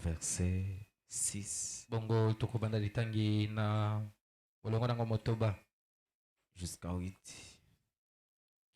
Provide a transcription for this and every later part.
verset 6 bongo tokobanda litangi na molongo nango motoba jusqu'à 8.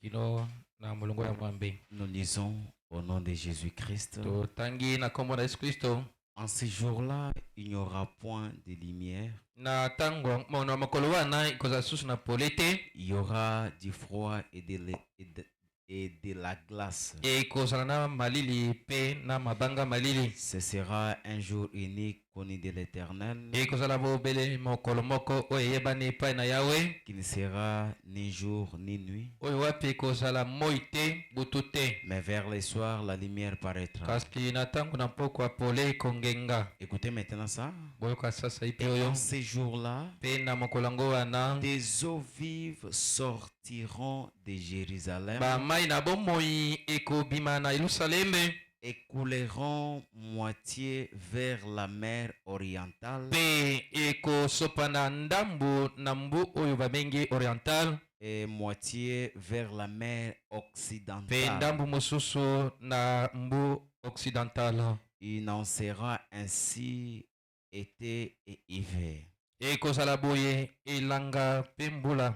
kino na molongo ya mwambe. Nous lisons au nom de Jésus-Christ. Totangi na kombo na Yesu Kristo. En ce jour-là, il n'y aura point de lumière. Na tango na makolo wana ikoza susu na polete. Il y aura du froid et de la glace. Et kozala na malili pe na mabanga malili. Ce sera un jour unique connu de l'Éternel. Et kozala bobele mokolo moko oyo yebani pa na Yahweh. Qui ne sera ni jour ni nuit. Oyo wapi kozala moite butute. Mais vers le soir, la lumière paraîtra. Kaski na tango na poko apole kongenga. Écoutez maintenant ça. Boyoka sasa ipe Et oyo. en ces jours-là, Pe na mokolango wana. des eaux vives sortiront de Jérusalem. Ba mai na bomoi ekobima na Yerusaleme. Et couleront moitié vers la mer orientale. Pe ekosopa na ndambu na mbu oyo babengi oriental. Et moitié vers la mer occidentale. Pe ndambu mosusu na mbu occidental. Il en sera ainsi été et hiver. Ekozala boye elanga pe mbula.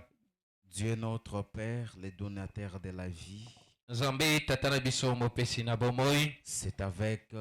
Dieu notre Père, le donateur de la vie. Nzambe tata na biso mopesi na bomoi. C'est avec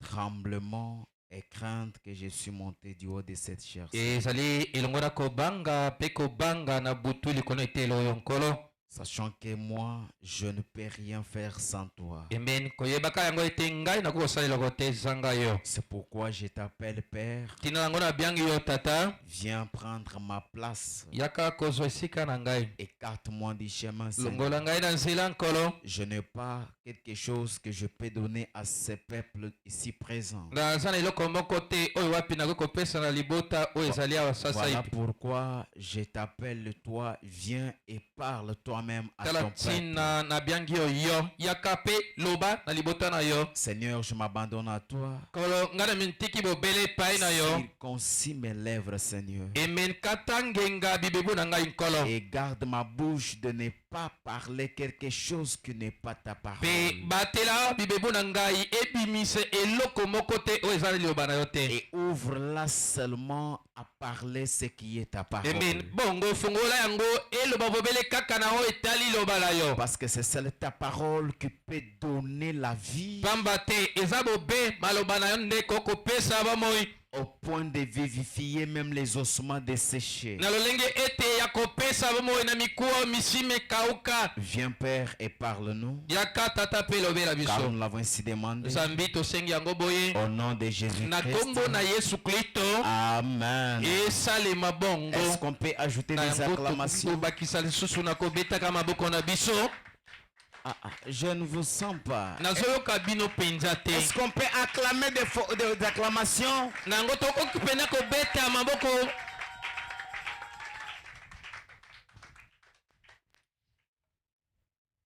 tremblement et crainte que je suis monté du haut de cette chair. Ezali elongo na kobanga pe kobanga na butu likono etelo oyo nkolo. Sachant que moi, je ne peux rien faire sans toi. Amen. Koyebaka yango ete ngai nakosalela ko te zanga yo. C'est pourquoi je t'appelle Père. Tina yango na biangi yo tata. Viens prendre ma place. Yaka kozwa esika na ngai. Écarte-moi du chemin. Longola ngai na nzela nkolo. Je n'ai pas quelque chose que je peux donner à ce peuple ici présent. Naza na eloko moko te oyo wapi nakokopesa na libota oyo ezali awa sasa Voilà ipi. pourquoi je t'appelle toi. Viens et parle toi-même à ton peuple. Na biangi yo yaka pe loba na libota na yo. Seigneur, je m'abandonne à toi. Kolo ngana mintiki bobele pai na yo. Circoncis mes lèvres, Seigneur. Amen. Katangenga bibebu na ngai nkolo. Et garde ma bouche de ne pas parler quelque chose qui n'est pas ta parole. Pe batela bibebu na ngai ebimise eloko moko te oyo ezali liloba na yo te. Et ouvre-la seulement à parler ce qui est ta parole. Amen. Bongo fungola yango eloba bobele kaka na o etali loba la yo. Parce que c'est seule ta parole qui peut donner la vie. Pamba te eza bobe maloba na yo nde kokopesa bomoi. Au point de vivifier même les ossements desséchés. Na lolenge ete ya kopesa bomoi na mikuwa misime kauka. Viens Père et parle-nous. Yaka tata pe lobela biso. Car nous l'avons ainsi demandé. Zambi tosengi yango boye. Au nom de Jésus-Christ. Na kombo na Yesu Kristo. Amen. Esalema bongo. Est-ce qu'on peut ajouter des acclamations? Bakisa lisusu na kobetaka maboko na biso. Je ne vous sens pas. Est-ce qu'on peut acclamer des acclamations?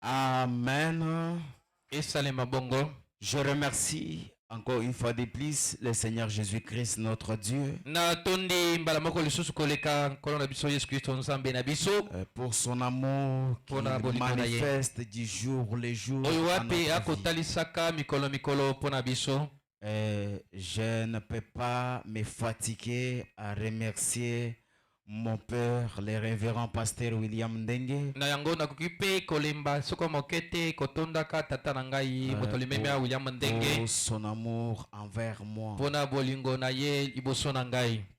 Amen. Je remercie encore une fois de plus le Seigneur Jésus-Christ, notre Dieu, pour son amour qui manifeste du jour le jour. Je ne peux pas me fatiguer à remercier mon père, le révérend pasteur William Ndenge, pour son amour envers moi.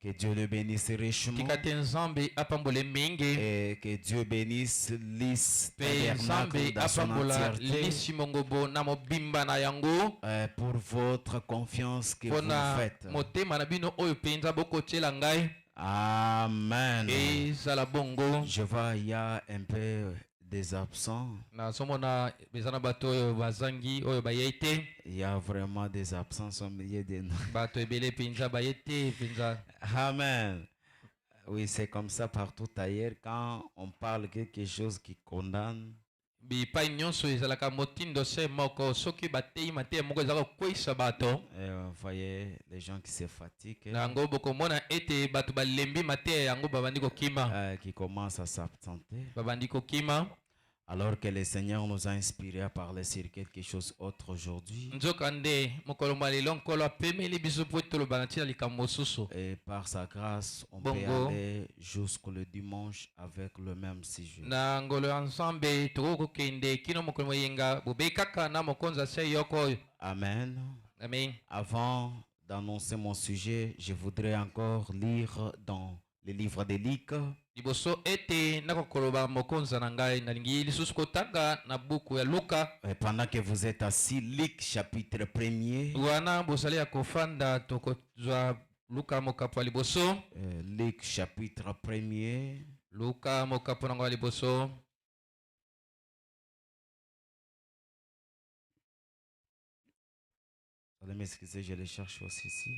Que Dieu le bénisse richement et que Dieu bénisse Lys Tabernacle dans son entièreté pour votre confiance que vous faites. Amen. Je vois, il y a un peu des absents. Il y a vraiment des absences au milieu de nous. Amen. Oui, c'est comme ça partout ailleurs. Quand on parle quelque chose qui condamne, voyez les gens qui se fatiguent, qui commencent à s'absenter. Alors que le Seigneur nous a inspirés à parler sur quelque chose autre aujourd'hui. Et par sa grâce, on peut aller jusqu'au dimanche avec le même sujet. Amen. Amen. Avant d'annoncer mon sujet, je voudrais encore lire dans le livre de Luc. Et pendant que vous êtes assis, Luc chapitre 1er. Luc chapitre 1er. Allez m'excuser, je le cherche aussi ici.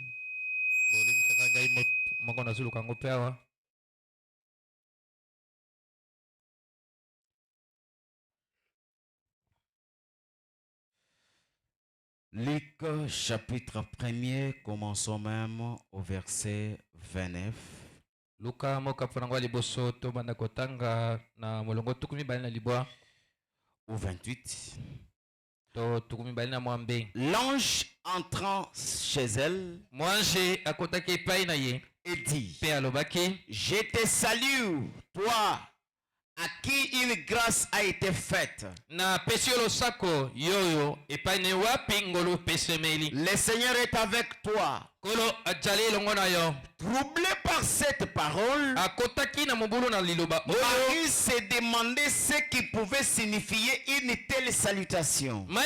Luc chapitre 1er, commençons même au verset 29. Ou 28. L'ange entrant chez elle et dit: Je te salue, toi à qui une grâce a été faite. Le Seigneur est avec toi. Troublé par cette parole, Marie se demandait ce qui pouvait signifier une telle salutation. L'ange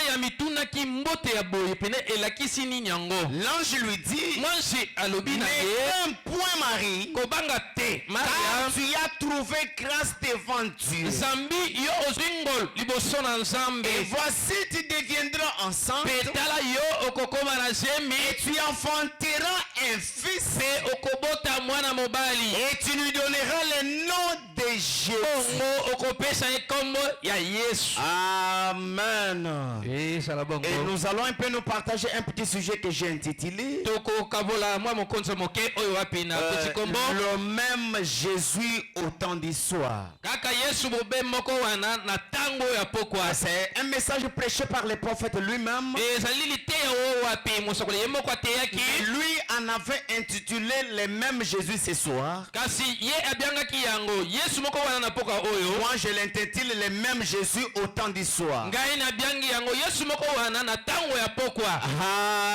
lui dit: n'aie point Marie, car tu as trouvé grâce devant Dieu. Et voici, tu deviendras enceinte et tu enfanteras un fils et tu lui donneras le nom de Jésus. Amen. Et nous allons un peu nous partager un petit sujet que j'ai intitulé le même Jésus au temps d'histoire. C'est un message prêché par le prophète lui-même. Lui en avait intitulé le même Jésus ce soir. Moi je l'intitule le même Jésus au temps d'histoire.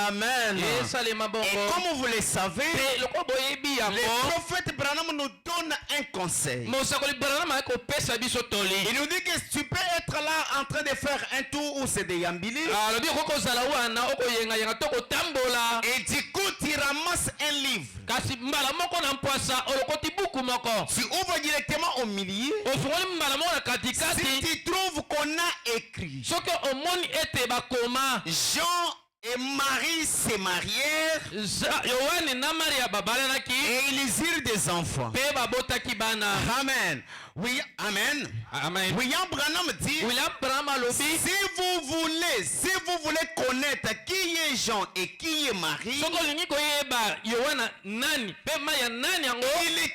Amen. Et comme vous le savez, le prophète Branham nous donne un conseil. Il nous dit que tu peux être là en train de faire un tour ou se déambuler. Et du coup tu ramasses un livre. Tu ouvres directement au milieu. Si tu trouves qu'on a écrit Jean et Marie se marièrent et ils eurent des enfants. Amen. Oui, amen. Amen. William Branham dit: si vous voulez connaître qui est Jean et qui est Marie, il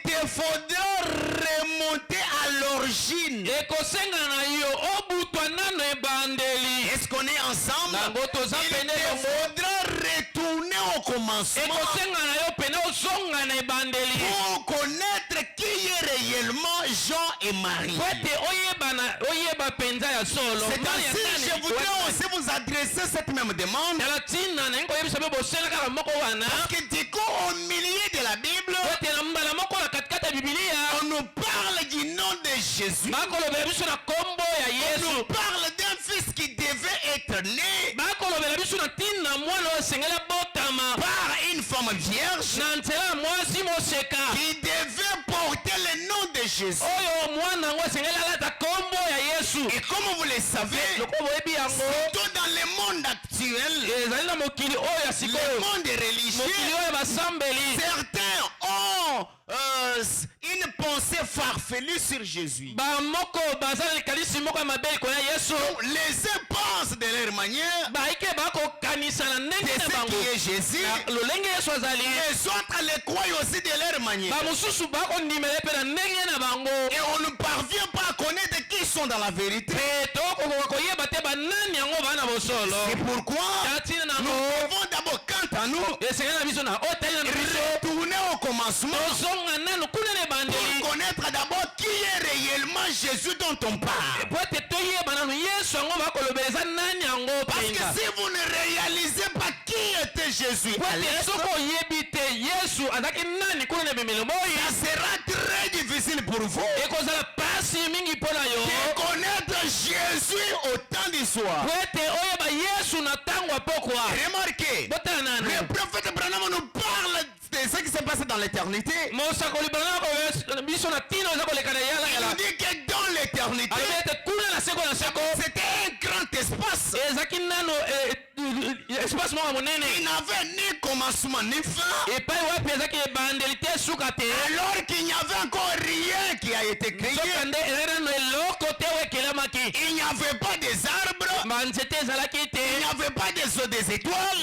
te faudra remonter à l'origine. Est-ce qu'on est ensemble? Il te faudra retourner au commencement pour connaître qui est réellement Jean et Marie. C'est ainsi que je voudrais aussi vous adresser cette même demande. Parce que du coup, au milieu de la Bible, on nous parle du nom de Jésus. On nous parle d'un fils qui devait être né par une femme vierge qui devait porter le nom de Jésus. Et comme vous le savez, surtout dans le monde actuel, le monde religieux, certains ont une pensée farfelue sur Jésus. Les uns pensent de leur manière de ce qui est Jésus. Les autres les croient aussi de leur manière. Et on ne parvient pas à connaître qui sont dans la vérité. C'est pourquoi nous devons d'abord, quant à nous, retourner au commencement pour connaître d'abord qui est réellement Jésus dont on parle. Parce que si vous ne réalisez pas qui était Jésus, ça sera très difficile pour vous de connaître Jésus au temps d'histoire. Remarquez, le prophète Branham nous parle de ce qui s'est passé dans l'éternité. Il nous dit que dans l'éternité, c'était un grand espace. Il n'avait ni commencement ni fin. Alors qu'il n'y avait encore rien qui a été créé. Il n'y avait pas des arbres. Il n'y avait pas des eaux des étoiles.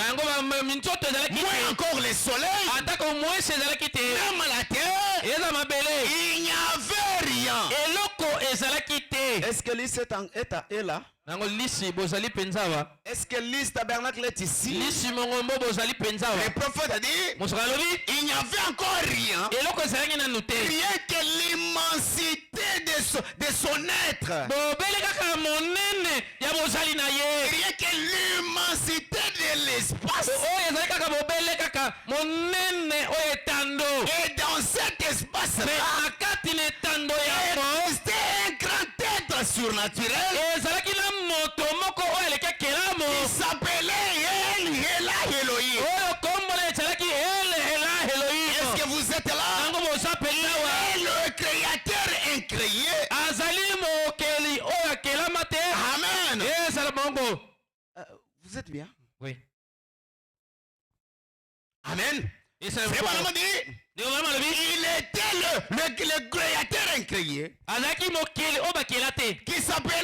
Moins encore le soleil. Même la terre. Il n'y avait rien. Est-ce que l'île est là? Est-ce que l'île tabernacle est ici? Le prophète a dit il n'y avait encore rien. Rien que l'immensité de son être. Rien que l'immensité de l'espace. Et dans cet espace-là, existait un grand être surnaturel. Il s'appelait El Elohim. Est-ce que vous êtes là? Il est le créateur incréé. Amen. Vous êtes bien? Oui. Amen. Il était le créateur incréé qui s'appelait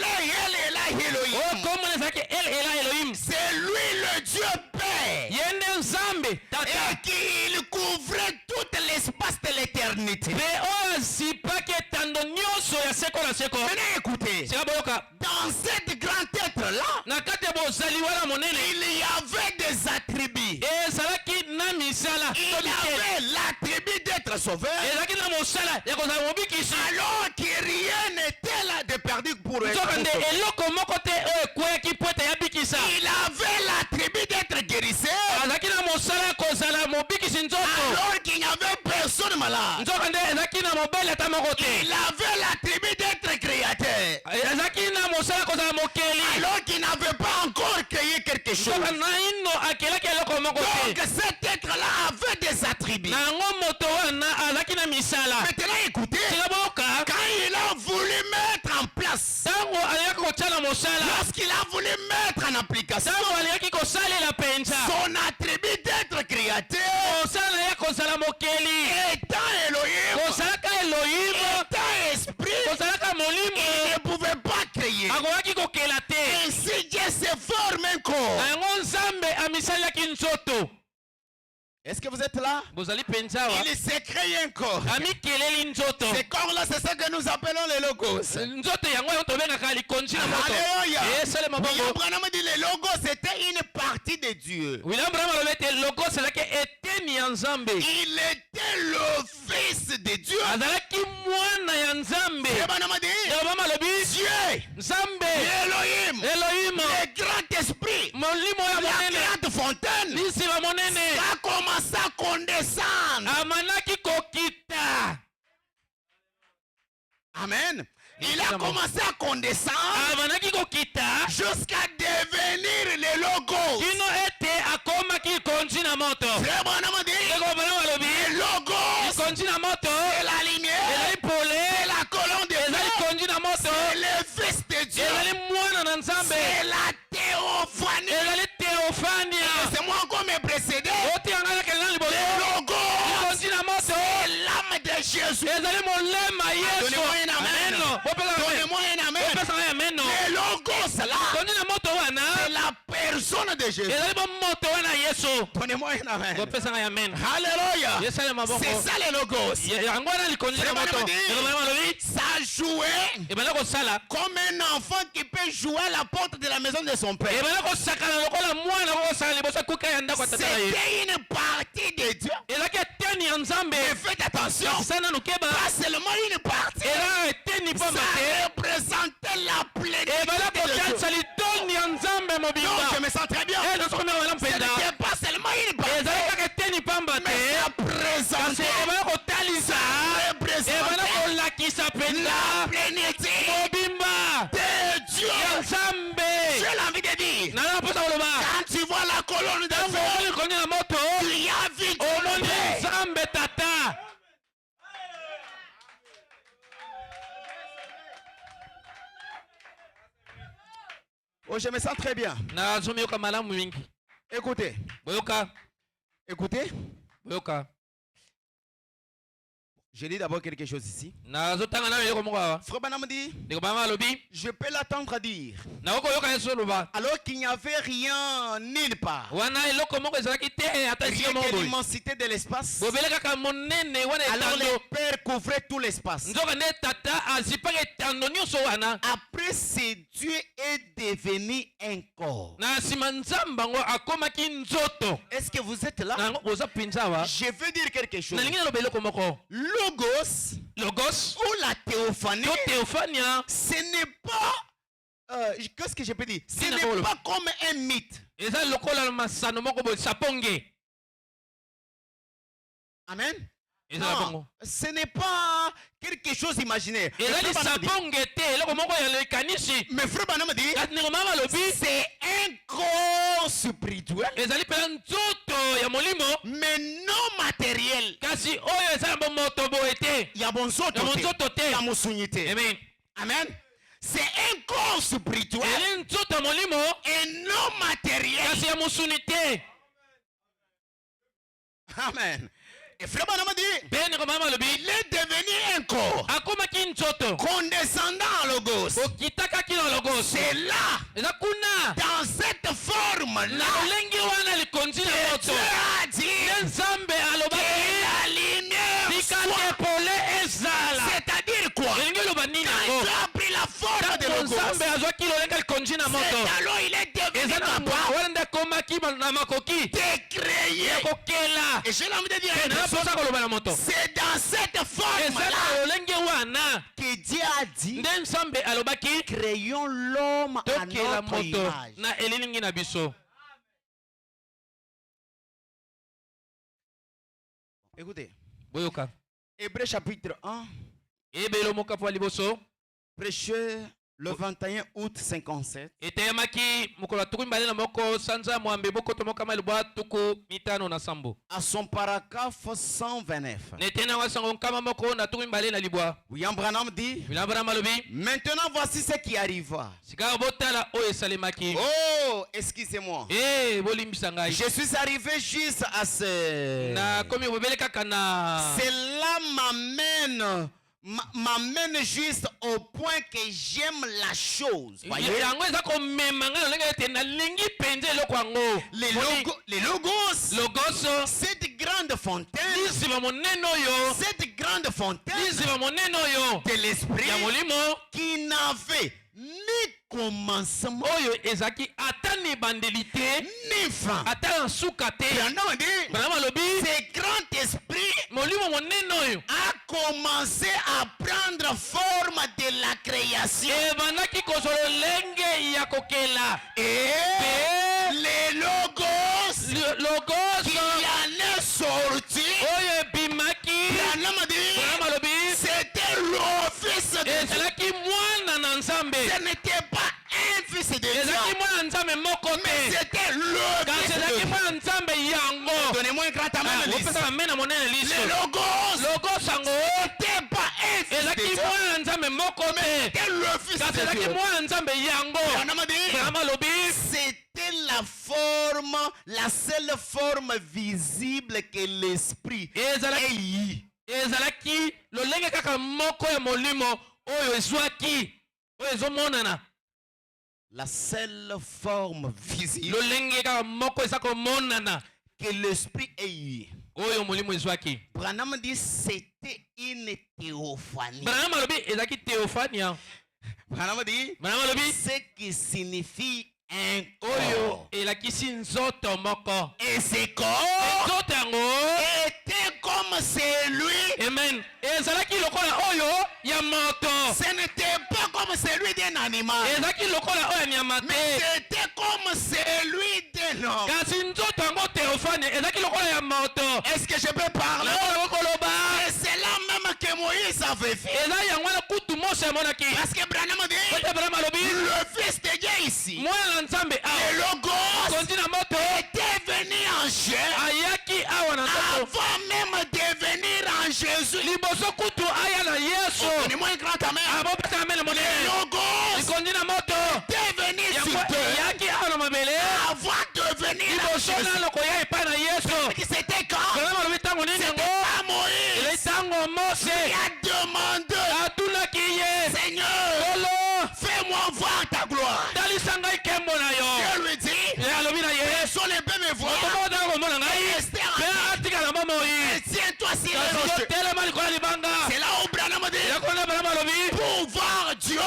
El Elohim. C'est lui le Dieu Père et qu'il couvrait tout l'espace de l'éternité. Venez écouter. Dans cette grande être-là, il y avait des attributs. Il avait l'attribut d'être sauveur. Alors que rien n'était là de perdu pour eux. Il avait l'attribut d'être guérisseur. Alors qu'il n'y avait personne malade. Il avait l'attribut d'être créateur. Alors qu'il n'avait pas encore créé quelque chose. Donc cet être-là avait des attributs. Maintenant écoutez, quand il a voulu mettre en place, lorsqu'il a voulu mettre en application son attribut d'être créateur, étant Elohim, étant esprit, il ne pouvait pas créer. Ainsi Dieu se forme un corps. Est-ce que vous êtes là? Il s'est créé un corps. Ce corps-là, c'est ça que nous appelons les logos. Alléluia. William Branham dit les logos, c'était une partie de Dieu. Il était le fils de Dieu. Dieu, Elohim, le grand esprit, la grande fontaine, ça commence à condescendre. Amen. Il a commencé à condescendre jusqu'à devenir le logo. Le logo, c'est la lumière, c'est la colonne de feu, c'est le fils de Dieu, c'est la théophanie. C'est moi encore me précéder. Le logo, c'est l'âme de Jésus. Donnez-moi un amen. Donnez-moi un amen. Le logo, c'est là. C'est la personne personne de Jésus. Donnez-moi un amen. Alléluia. C'est ça le logos. Ça jouait comme un enfant qui peut jouer à la porte de la maison de son père. C'était une partie de Dieu. Mais faites attention. Pas seulement une partie. Ça représentait la plénitude de Dieu. Non, je me sens très bien. Ce n'était pas seulement une partie. Mais ça représentait la plénitude de Dieu. J'ai envie de dire, quand tu vois la colonne de feu, il y a vite. Oh, je me sens très bien. Écoutez. Écoutez. Je dis d'abord quelque chose ici. Frère Branham dit, je peux l'attendre à dire, alors qu'il n'y avait rien nulle part. Rien que l'immensité de l'espace. Alors le Père couvrait tout l'espace. Après, c'est Dieu est devenu un corps. Est-ce que vous êtes là? Je veux dire quelque chose. Logos ou la théophanie, ce n'est pas qu'est-ce que je peux dire? Ce n'est pas comme un mythe. Amen. Non, ce n'est pas quelque chose d'imaginaire. Mais frère Branham dit, c'est un corps spirituel, mais non matériel. Il y a bon soto, il y a monsunité. Amen. C'est un corps spirituel et non matériel. Amen. Et frère Branham dit, il est devenu un corps condescendant à Logos. C'est là, dans cette forme-là, que Dieu a dit que la lumière soit. C'est-à-dire quoi? Quand Dieu a pris la forme de Logos, c'est alors il est devenu capable de créer. Et je l'ai envie de dire, c'est dans cette forme-là que Dieu a dit, créons l'homme à notre image. Écoutez, Hébreux chapitre 1, prêché le 21 août 57. À son paragraphe 129. William Branham dit, maintenant voici ce qui arriva. Oh, excusez-moi. Je suis arrivé juste à ce... Cela m'amène juste au point que j'aime la chose. Voyez? Les logos, cette grande fontaine, de l'esprit qui n'avait ni commencement ni fin. Ce grand esprit a commencé à prendre forme de la création. Et les logos qui en est sorti, c'était l'office de Dieu. Ce n'était pas un fils de Dieu, mais c'était l'office de Dieu. Donnez-moi un grand amen. Les logos n'était pas un fils de Dieu, mais c'était l'office de Dieu. C'était la forme, la seule forme visible que l'esprit ait. la seule forme visible que l'esprit ait eu. Branham dit c'était une théophanie. Branham dit ce qui signifie un corps. Et ce corps était comme celui. Amen. Ce n'était pas comme celui d'un animal, mais c'était comme celui d'un homme. Est-ce que je peux parler? Et c'est là même que Moïse avait fait. Parce que Branham dit le fils de Dieu ici, le Logos, était venu en chair avant même de venir en Jésus. Donnez-moi un grand amen. Le Logos était venu sur terre avant de venir en Jésus. C'était quand? C'était pas Moïse. Il a demandé, Seigneur, fais-moi voir ta gloire. Dieu lui dit, personne ne peut me voir. Tiens-toi sur le rocher. C'est là où Branham dit, pour voir Dieu, il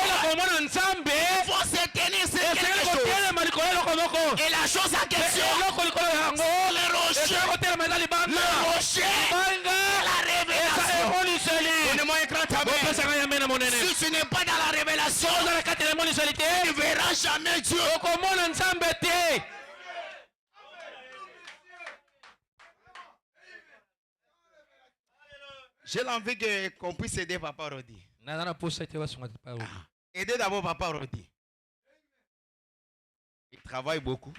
faut se tenir sur quelque chose. Et la chose en question, le rocher, la révélation. Donnez-moi un grand amen. Si tu n'es pas dans la révélation, tu ne verras jamais Dieu. J'ai l'envie qu'on puisse aider Papa Rodi. Aider d'abord Papa Rodi. Il travaille beaucoup.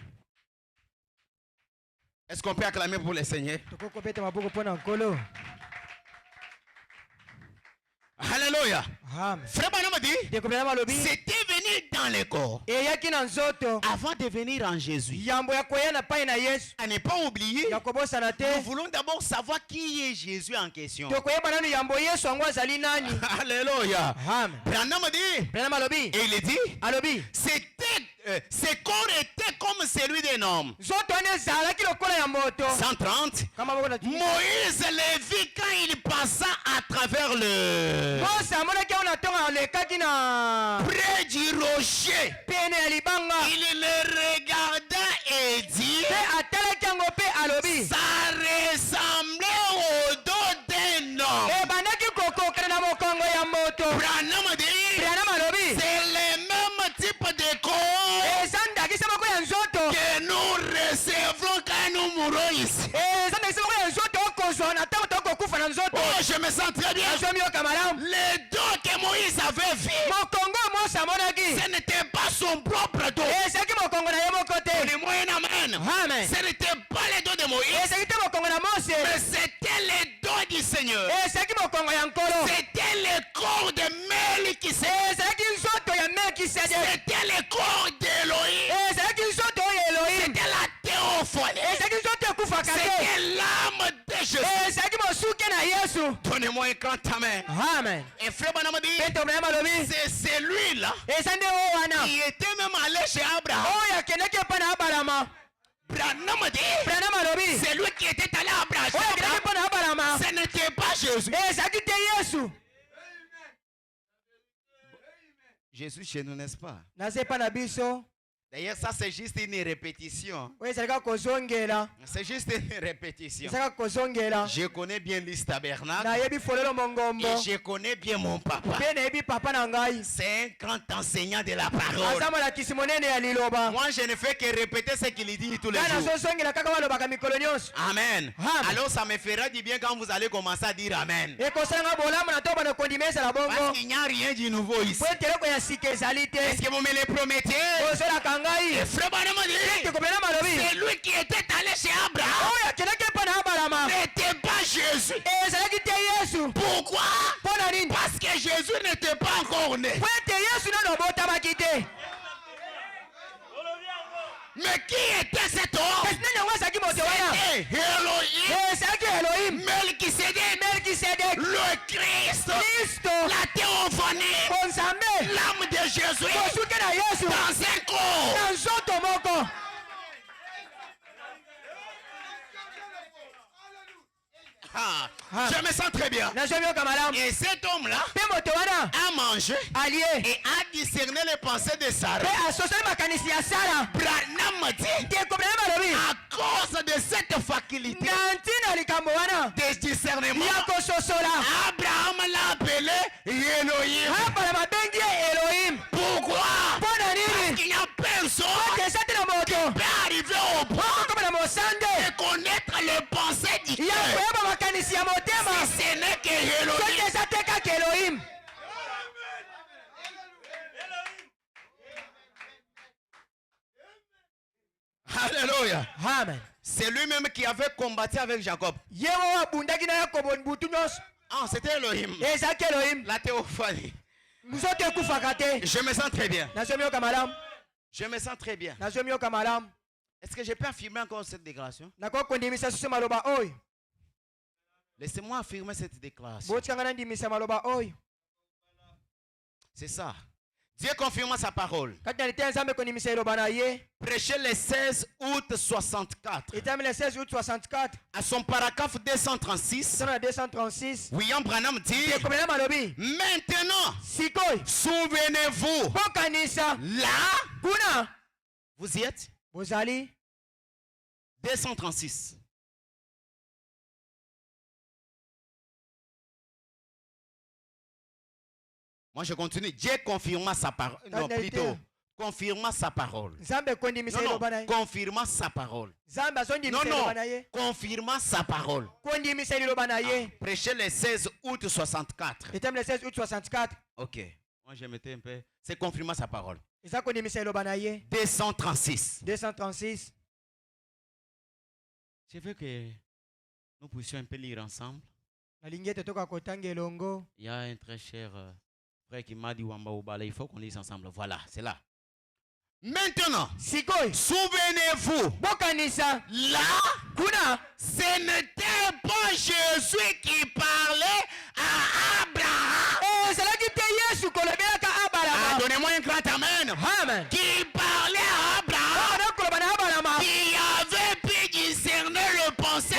Est-ce qu'on peut acclamer pour le Seigneur? Alléluia. Frère Branham dit, c'était venu dans le corps avant de venir en Jésus. À ne pas oublier, nous voulons d'abord savoir qui est Jésus en question. Alléluia. Branham dit, et il dit, ce corps était comme celui d'un homme. 130. Moïse le vit quand il passa à travers le près du rocher. Il le regarda et dit, ça ressemblait au dos d'un homme. Branham dit, c'est le même type de corps que nous recevons quand nous mourons ici. Oh, je me sens très bien. Le dos que Moïse avait vu, ce n'était pas son propre dos. Donnez-moi un amen. Ce n'était pas le dos de Moïse, mais c'était le dos du Seigneur. C'était le corps de Melchisédek. C'était le corps d'Élohim. C'était la théophanie. C'était l'âme de Jésus. Donnez-moi un grand amen. Et frère Branham dit, c'est celui-là qui était même allé chez Abraham. Branham dit, c'est lui qui était allé à Abraham. Ce n'était pas Jésus. Jésus chez nous, n'est-ce pas? D'ailleurs, ça c'est juste une répétition. C'est juste une répétition. Je connais bien l'Église Tabernacle. Et je connais bien mon papa. C'est un grand enseignant de la parole. Moi, je ne fais que répéter ce qu'il dit tous les jours. Amen. Alors, ça me fera du bien quand vous allez commencer à dire Amen. Parce qu'il n'y a rien de nouveau ici. Est-ce que vous me le promettez? Et frère Branham dit, c'est lui qui était allé chez Abraham. N'était pas Jésus. Pourquoi? Parce que Jésus n'était pas encore né. Mais qui était cet homme? C'était Elohim. Melchisédek, le Christ, la théophanie, l'âme de Jésus dans un corps. Je me sens très bien. Et cet homme-là a mangé et a discerné les pensées de Sarah. Branham dit, à cause de cette faculté de discernement, Abraham l'a appelé Elohim. Pourquoi? Parce qu'il n'y a personne qui peut arriver au point de connaître les pensées du cœur. Si ce n'est que Elohim. Alléluia. Amen. C'est lui-même qui avait combattu avec Jacob. Ah, c'était Elohim. La théophanie. Je me sens très bien. Je me sens très bien. Est-ce que je peux affirmer encore cette déclaration? Laissez-moi affirmer cette déclaration. C'est ça. Dieu confirme sa parole. Prêcher le 16 août 64. À son paragraphe 236. William Branham dit, maintenant, souvenez-vous, là, vous y êtes? 236. Moi je continue. Dieu confirma sa parole. Non, plutôt, confirma sa parole. Non, confirma sa parole. Non, confirma sa parole. Prêcher le 16 août 64. Ok. Moi je mettais un peu. C'est confirma sa parole. 236. Je veux que nous puissions un peu lire ensemble. Il y a un très cher frère qui m'a dit il faut qu'on lise ensemble. Voilà, c'est là. Maintenant, souvenez-vous, là, ce n'était pas Jésus qui parlait à Abraham. Donnez-moi un grand amen. Qui parlait à Abraham, qui avait pu discerner le pensée.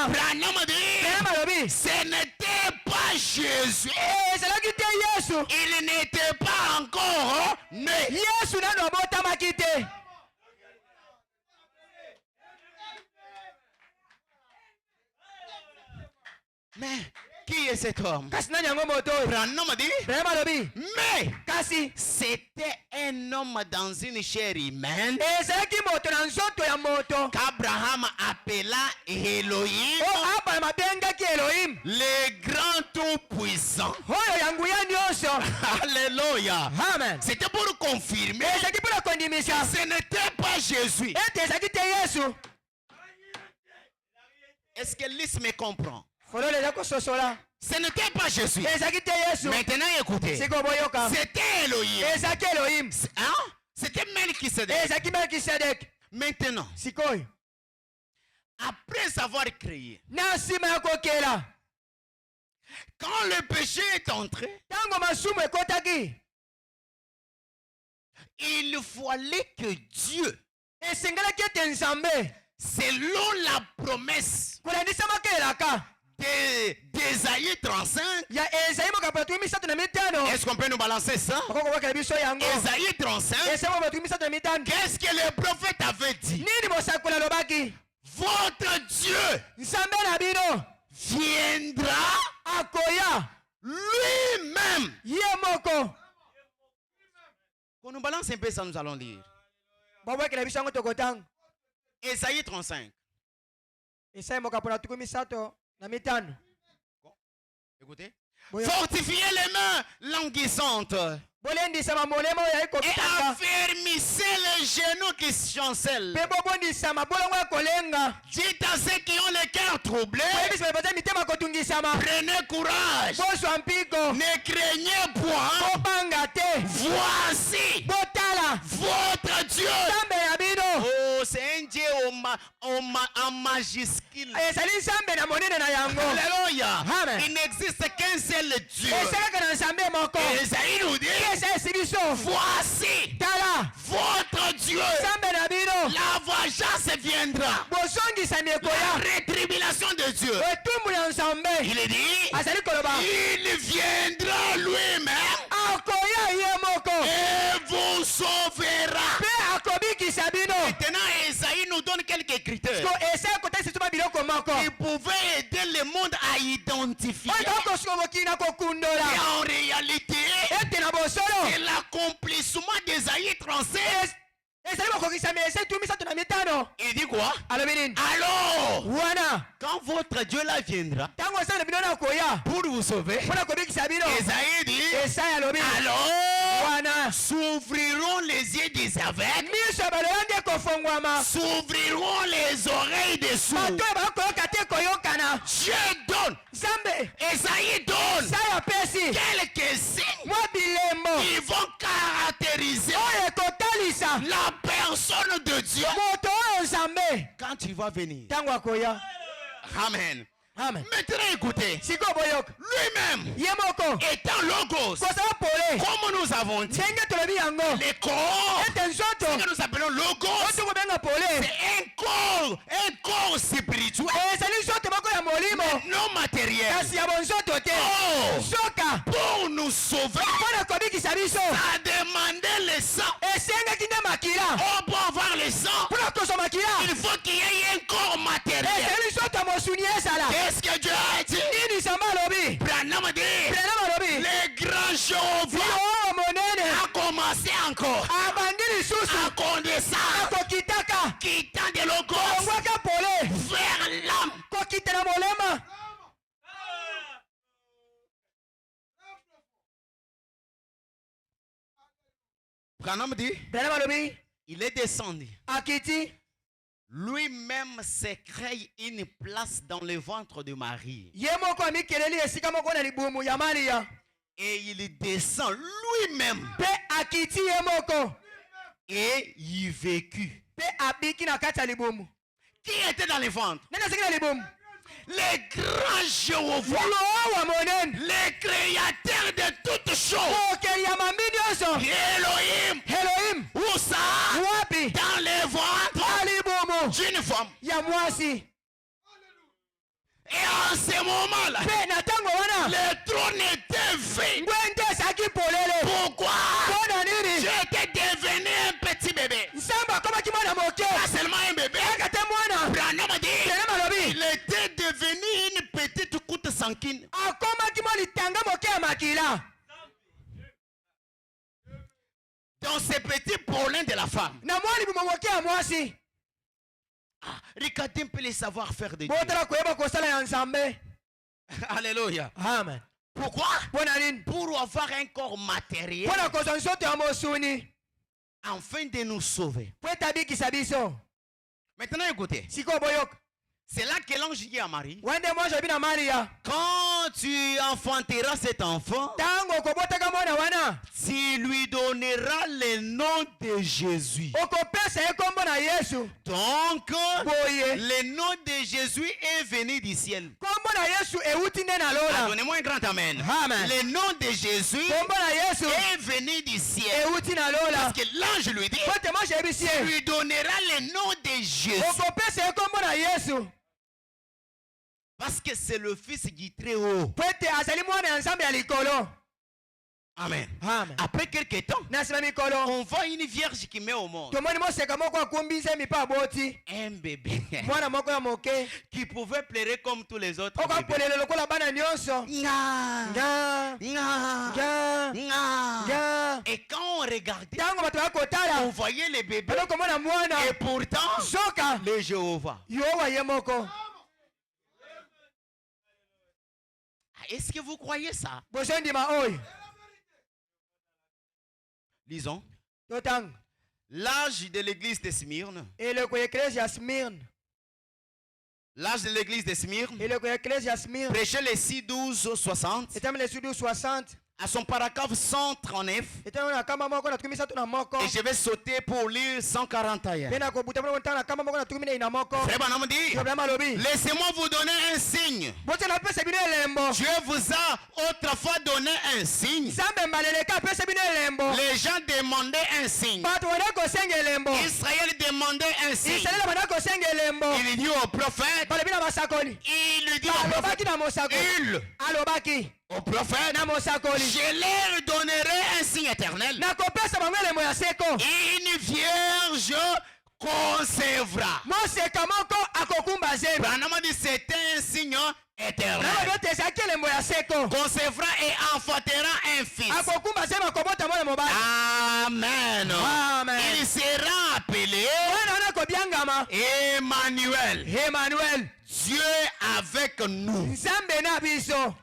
Branham dit, ce n'était pas Jésus. Il n'était pas encore né. Mais qui est cet homme? Branham dit, mais c'était un homme dans une chair humaine qu'Abraham appela Elohim, le grand tout-puissant. Alléluia. C'était pour confirmer que ce n'était pas Jésus. Est-ce que Lys me comprend? Ce n'était pas Jésus. Maintenant écoutez. C'était Elohim. Hein? C'était Melchisedec. Maintenant, après avoir créé, quand le péché est entré, il fallait que Dieu, selon la promesse d'Ésaïe 35, est-ce qu'on peut nous balancer ça? Ésaïe 35, qu'est-ce que le prophète avait dit? Votre Dieu viendra lui-même. Qu'on nous balance un peu ça, nous allons lire. Ésaïe 35. Écoutez. Fortifiez les mains languissantes et affermissez les genoux qui chancellent. Dites à ceux qui ont le cœur troublé, prenez courage, ne craignez point, voici votre Dieu. Oh, c'est un Dieu en majuscule. Alléluia. Amen. Il n'existe qu'un seul Dieu. Et Esaïe nous dit, voici votre Dieu. La vengeance viendra. La rétribution de Dieu. Il est dit, il viendra lui-même et vous sauvera. Maintenant, Esaïe nous donne quelques critères qui pouvaient aider le monde à identifier. Et en réalité, c'est l'accomplissement d'Esaïe 37. Il dit quoi? Alors, quand votre Dieu là viendra pour vous sauver, Esaïe dit, alors s'ouvriront les yeux des aveugles, s'ouvriront les oreilles des sourds. Dieu donne, Esaïe donne quelques signes qui vont caractériser la personne de Dieu quand il va venir. Amen. Maintenant écoutez, lui-même étant logos, comme nous avons dit, les corps que nous appelons logos, c'est un corps spirituel, mais non matériel. Pour nous sauver, ça a demandé le sang. Pour avoir le sang, il faut qu'il y ait un corps matériel. Qu'est-ce que Dieu a dit? Branham dit, le grand Jéhovah a commencé encore à condescendre, quittant de logos vers l'âme. Branham dit, il est descendu. Lui-même s'est créé une place dans le ventre de Marie. Et il descend lui-même. Et il vécut. Qui était dans le ventre? Le grand Jéhovah, le créateur de toutes choses. Elohim, où ça? Dans le ventre d'une femme. Et en ce moment-là, le trône était vide. Pourquoi? J'étais devenu un petit bébé. Pas seulement un bébé. Branham dit, il était devenu une petite goutte sanguine. Dans ces petits problèmes de la femme. Regardez un peu les savoir-faire de Dieu. Alléluia. Amen. Pourquoi? Pour avoir un corps matériel afin de nous sauver. Maintenant écoutez. C'est là que l'ange dit à Marie, quand tu enfanteras cet enfant, tu lui donneras le nom de Jésus. Donc, le nom de Jésus est venu du ciel. Donnez-moi un grand amen. Le nom de Jésus est venu du ciel. Parce que l'ange lui dit, tu lui donneras le nom de Jésus. Parce que c'est le Fils du Très-Haut. Amen. Après quelques temps, on voit une vierge qui met au monde un bébé qui pouvait pleurer comme tous les autres bébés. Et quand on regardait, on voyait les bébés. Et pourtant, le Jéhovah. Est-ce que vous croyez ça? Lisons. L'âge de l'église de Smyrne. L'âge de l'église de Smyrne. Prêchez les 6, 12, 60. à son paragraphe 139. Et je vais sauter pour lire 141. Laissez-moi vous donner un signe. Dieu vous a autrefois donné un signe. Les gens demandaient un signe. Israël demandait un signe. Il dit au prophète. Il lui dit au prophète, je leur donnerai un signe éternel. Une vierge concevra. C'était un signe éternel. Concevra et enfantera un fils. Amen. Il sera appelé Emmanuel. Dieu avec nous.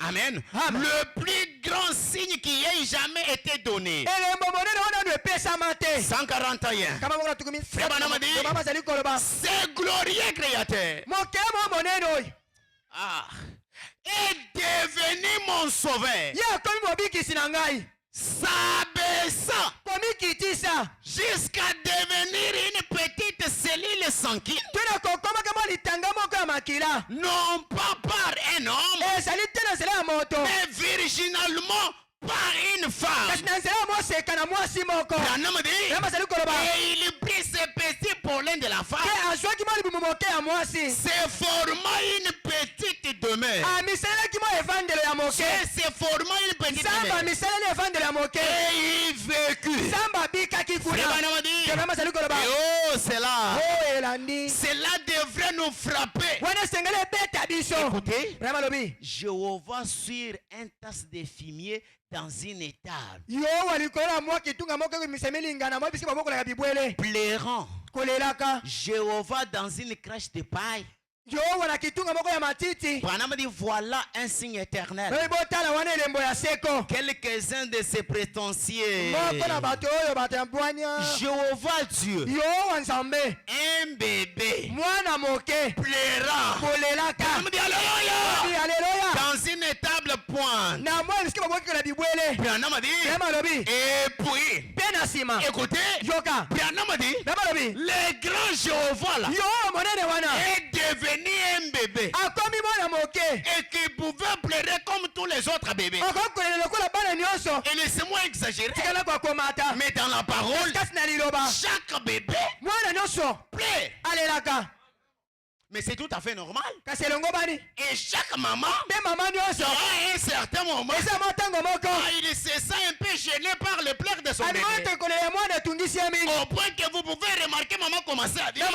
Amen. Le plus grand signe qui ait jamais été donné. 141. C'est glorieux créateur. Est devenu mon sauveur. S'abaissant jusqu'à devenir une petite cellule sanguine. Non pas par un homme, mais virginalement par une femme. Et il prit ce petit pollen de la femme. C'est formant une petite demeure. C'est formant une petite demeure. Et il vécut. Oh, cela devrait nous frapper. Écoutez, Jéhovah sur un tasse de fumier dans une étable, plairant. Jéhovah dans une crèche de paille. Voilà un signe éternel. Quelques-uns de ces prétentieux. Jéhovah Dieu, un bébé plaira dans une étable pointe. Et puis, écoutez, le grand Jéhovah là est devenu un bébé et qui pouvait pleurer comme tous les autres bébés. Et laissez-moi exagérer, mais dans la parole, chaque bébé pleure. Mais c'est tout à fait normal. Et chaque maman, à un certain moment, il se sent un peu gêné par le pleurs de son bébé. Au point que vous pouvez remarquer maman commencer à dire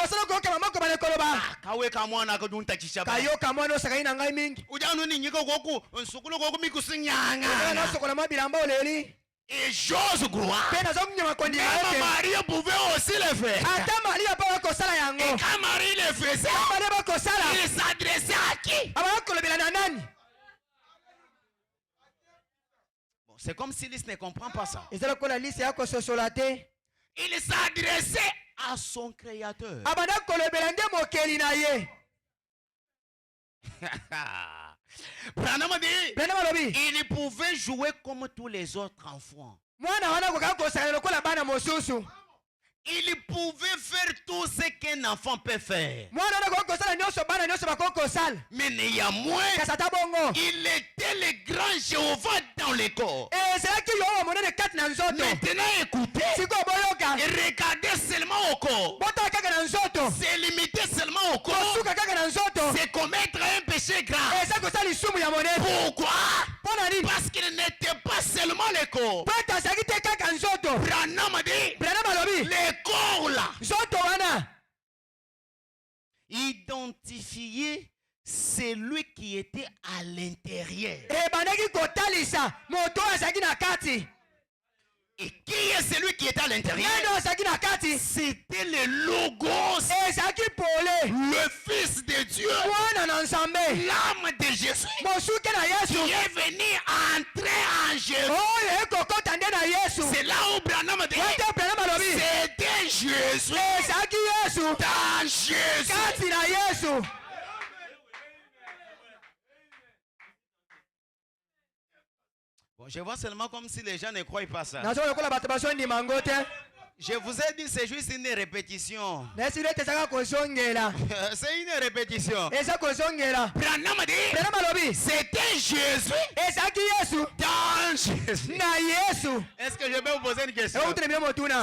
et j'ose croire même Marie pouvait aussi le faire. Et quand Marie le faisait, il s'adressait à qui? Bon, c'est comme si Lys ne comprend pas ça. Il s'adressait à son créateur. Il pouvait jouer comme tous les autres enfants. Il pouvait faire tout ce qu'un enfant peut faire. Mais néanmoins, il était le grand Jéhovah dans le corps. Maintenant écoutez, regardez seulement au corps. C'est limité seulement au corps. C'est commettre un péché grave. Pourquoi? Parce qu'il n'était pas seulement le corps. Branham dit, le corps là, identifier celui qui était à l'intérieur. Et qui est celui qui était à l'intérieur? C'était le Logos, le Fils de Dieu, l'âme de Jésus, qui est venu entrer en Jésus. C'est là où Branham dit, c'était Jésus dans Jésus. Bon, je vois seulement comme si les gens ne croient pas ça. Je vous ai dit, c'est juste une répétition. C'est une répétition. C'était Jésus. Dans Jésus. Est-ce que je peux vous poser une question?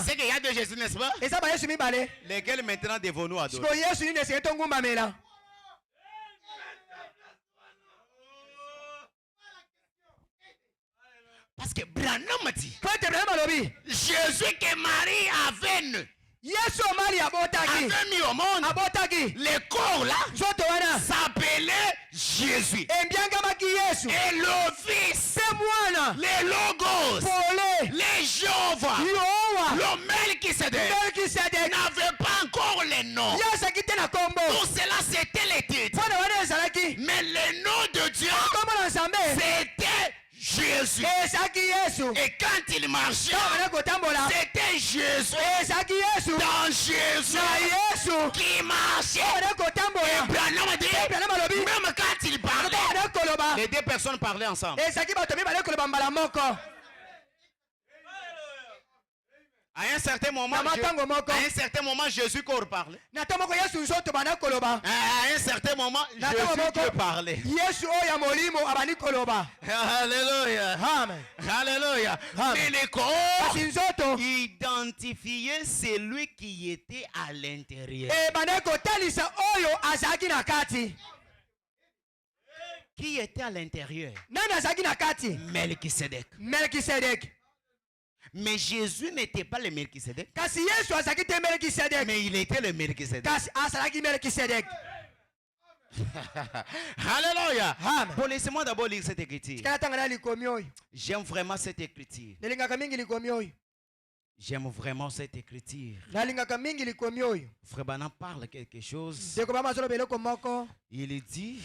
C'est qu'il y a deux Jésus, n'est-ce pas? Lesquels maintenant devons-nous adorer? Parce que Branham dit Jésus que Marie avait mis au monde, le corps là s'appelait Jésus. Et le Fils, le Logos, le Jéhovah, le Melchisedec n'avait pas encore le nom. Tout cela c'était les titres. Mais le nom de Dieu c'était Jésus. Et quand il marchait, c'était Jésus. Dans Jésus qui marchait. Et Branham dit, même quand il parlait, les deux personnes parlaient ensemble. À un certain moment, Jésus court parler. À un certain moment, Jésus Dieu parlait. Alléluia. Alléluia. Mais le corps identifiait celui qui était à l'intérieur. Qui était à l'intérieur? Melchisedec. Mais Jésus n'était pas le Melchisedec. Mais il était le Melchisedec. Alléluia. Bon, laissez-moi d'abord lire cette écriture. J'aime vraiment cette écriture. J'aime vraiment cette écriture. Frère Branham parle quelque chose. Il dit.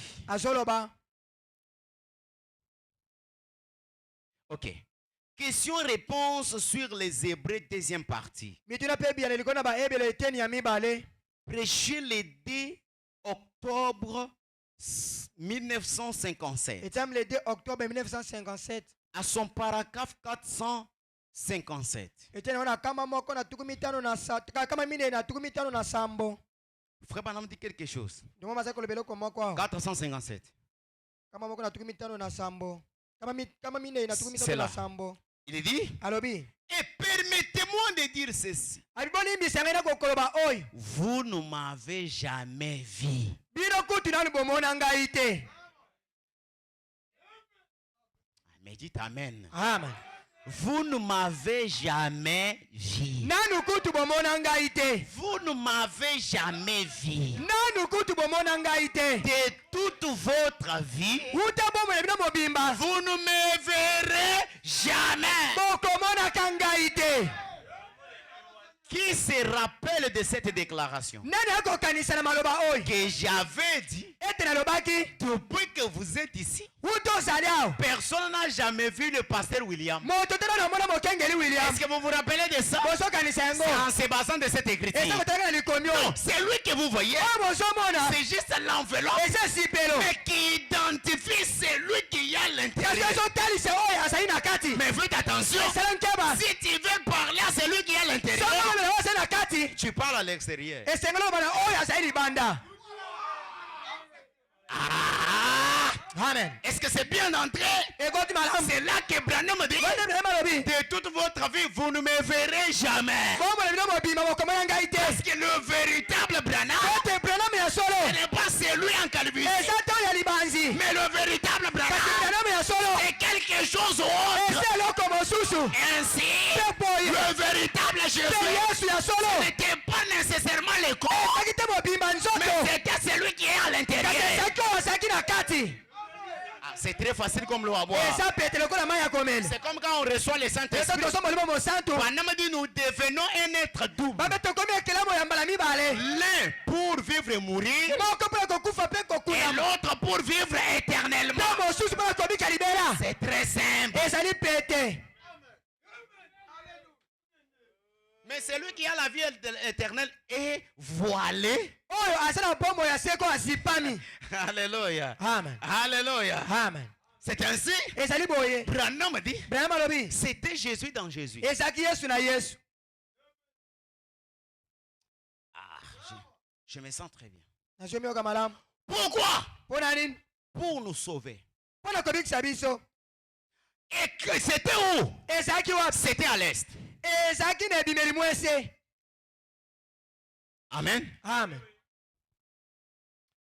Ok. Question-réponse sur les Hébreux, deuxième partie. Prêché le 2 octobre 1957. À son paragraphe 457. Frère Branham dit quelque chose. 457. C'est là. Il dit, et permettez-moi de dire ceci. Vous ne m'avez jamais vu. Mais dites Amen. Amen. Vous ne m'avez jamais vu. Vous ne m'avez jamais vu. De toute votre vie, vous ne me verrez jamais. Qui se rappelle de cette déclaration que j'avais dit depuis que vous êtes ici? Personne n'a jamais vu le pasteur William. Est-ce que vous vous rappelez de ça? C'est en se basant de cette écriture. Non, c'est lui que vous voyez. C'est juste l'enveloppe, mais qui identifie celui qui est à l'intérieur. Mais faites attention, si tu veux parler à celui qui est à l'intérieur, tu parles à l'extérieur. Amen. Est-ce que c'est bien entré? C'est là que Branham dit, de toute votre vie, vous ne me verrez jamais. Parce que le véritable Branham, ce n'est pas celui en Calvinisme, mais le véritable Branham, c'est quelque chose autre. Ainsi, le véritable Jésus, ce n'était pas nécessairement le corps, mais c'était celui qui est à l'intérieur. C'est très facile comme l'eau à boire. C'est comme quand on reçoit le Saint-Esprit. Branham dit, nous devenons un être double. L'un pour vivre et mourir, et l'autre pour vivre éternellement. C'est très simple. Mais celui qui a la vie éternelle est voilé. Alléluia. Amen. Alléluia. Amen. C'est ainsi. ezali boye Branham dit, Branham alobi c'était Jésus dans Jésus. ezalaki Yesu na Yesu. Ah, je me sens très bien. Nazoyoka malamu. Pourquoi? Mpona nini? Pour nous sauver. Mpona kobikisa biso. Et que c'était où? Ezalaki wapi? C'était à l'est. Ezalaki na ebimeli mwese. Amen. Amen.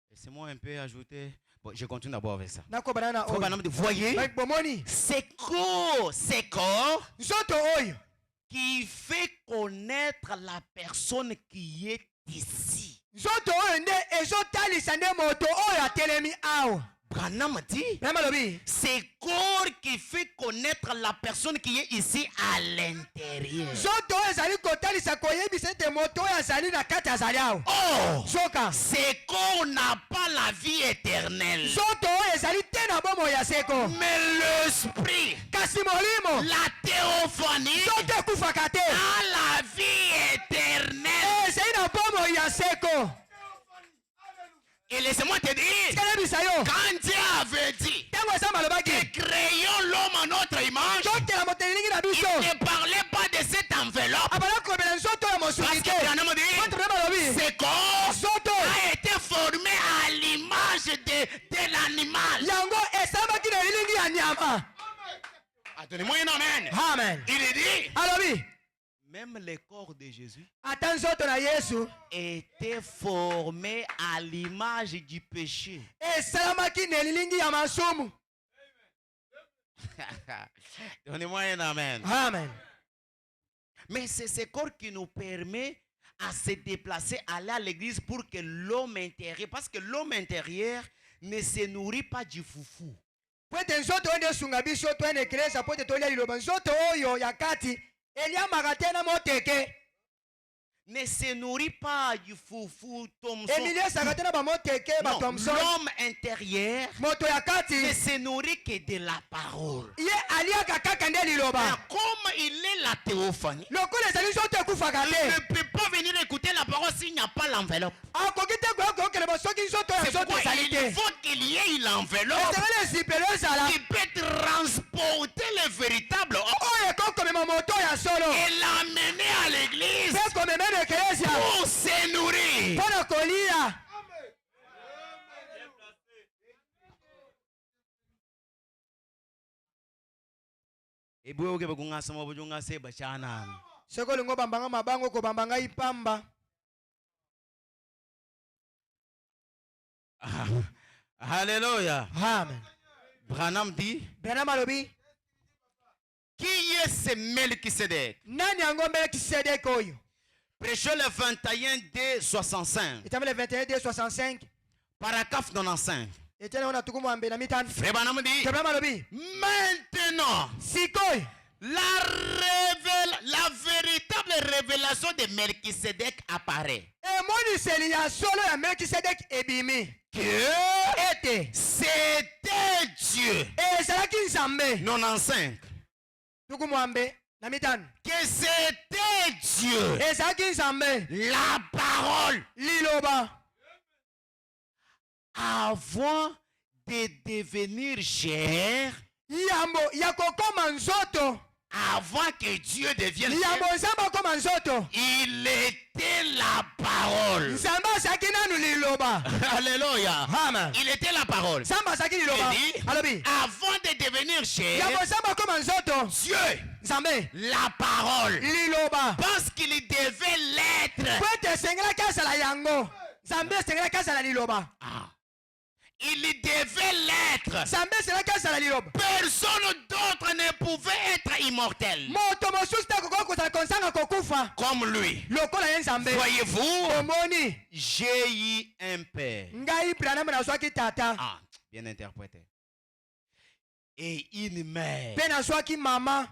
Laissez-moi un peu ajouter. Bon, je continue d'abord avec ça. Nakobana na oyo. Vous voyez, Bomoni. c'est corps Nzoto oyo qui fait connaître la personne qui est ici. nzoto oyo nde ezotalisa nde moto oyo atelemi awa. Branham dit, Branham alobi c'est corps qui fait connaître la personne qui est ici à l'intérieur. nzoto oyo ezali kotalisa koyebisa ete moto oyo azali na kati azali awa. Oh, Soka ce corps n'a pas la vie éternelle. nzoto oyo ezali te na bomoi ya seko. Mais l'esprit, Kasi molimo la théophanie, nzoto ekufaka te. a la vie éternelle. Ezali na bomoi ya seko. Et laissez-moi te dire, Telebisa yo. quand Dieu avait dit, Ntango eza malobaki créons l'homme à notre image, totela moto elingi na il biso. ne parlait pas de cette enveloppe. Abala kobela nzoto oyo Parce mosuni te. que Branham dit, Contre Branham alobi ce corps nzoto a été formé à l'image de l'animal. yango esambaki na elingi ya nyama. Attendez-moi un amen. Amen. Il dit, Alobi même le corps de Jésus ata nzoto na Yesu était formé à l'image du péché. esalamaki na elilingi ya masumu. Donnez-moi un amen. Amen. Mais c'est ce corps qui nous permet à se déplacer, aller à l'église pour que l'homme intérieur, parce que l'homme intérieur ne se nourrit pas du foufou. Po ete nzoto oyo nde esunga biso toyena ekelesa po ete tolia liloba. Nzoto oyo ya kati eliamaka te na moteke. Ne se nourrit pas du foufou, Thomson. Emiliesaka te na bamoteke Non, batomson. l'homme intérieur Moto ya ne kati se nourrit que de la parole. ye aliaka kaka nde Mais liloba. comme il est la théophanie, Lokola ezali nzoto ekufaka il te. ne peut pas venir écouter la parole s'il n'y a pas l'enveloppe. Akoki te koyokeleba soki nzoto ya C'est nzoto pourquoi ezali il te. faut qu'il y ait l'enveloppe Ezali esipelo ezala qui peut transporter le véritable homme oyo ekokomema moto ya solo et l'amener à l'église mpe komemena ekelesya pour se nourrir. mpo na kolia. Soki olingo bambanga mabango kobamba ngai pamba. Alléluia. Amen. Branham dit, Branham alobi qui est ce Melchisedec? nani yango Melkisedeki oyo? Prêchez le 21 D65. Etamele 21:65 Paragraphe 95. etene ona tuku mwambe na mitano. Frère Branham dit, Branham alobi maintenant, sikoyo la véritable révélation de Melchisedec apparaît. emoniseli ya solo ya Melkisedeki ebimi Que ete c'était Dieu. ezalaki nzambe. 95. Tuku mwambe na mitano. Que c'était Dieu. Ezalaki nzambe La parole. liloba Avant de devenir chair, yambo ya kokoma nzoto. avant que Dieu devienne Yambo chair, nzambe akoma nzoto. il était la parole. Nzambe azalaki nanu liloba. Alléluia. Amen. Il était la parole. Nzambe azalaki liloba. Il dit, Alobi avant de devenir chair, yambo nzambe akoma nzoto. Dieu, Nzambe la parole, liloba parce qu'il devait l'être. po ete esengelaki azala yango. Nzambe esengelaki azala liloba. Ah. Il devait l'être. Nzambe esengelaki azala liloba. Personne d'autre ne pouvait être immortel Moto mosusu te akokoki kozala konsanga kokufa comme lui. lokola ye Nzambe. Voyez-vous, Omoni j'ai eu un père. ngai Branham nazwaki tata Ah, bien interprété. Et une mère. mpe nazwaki mama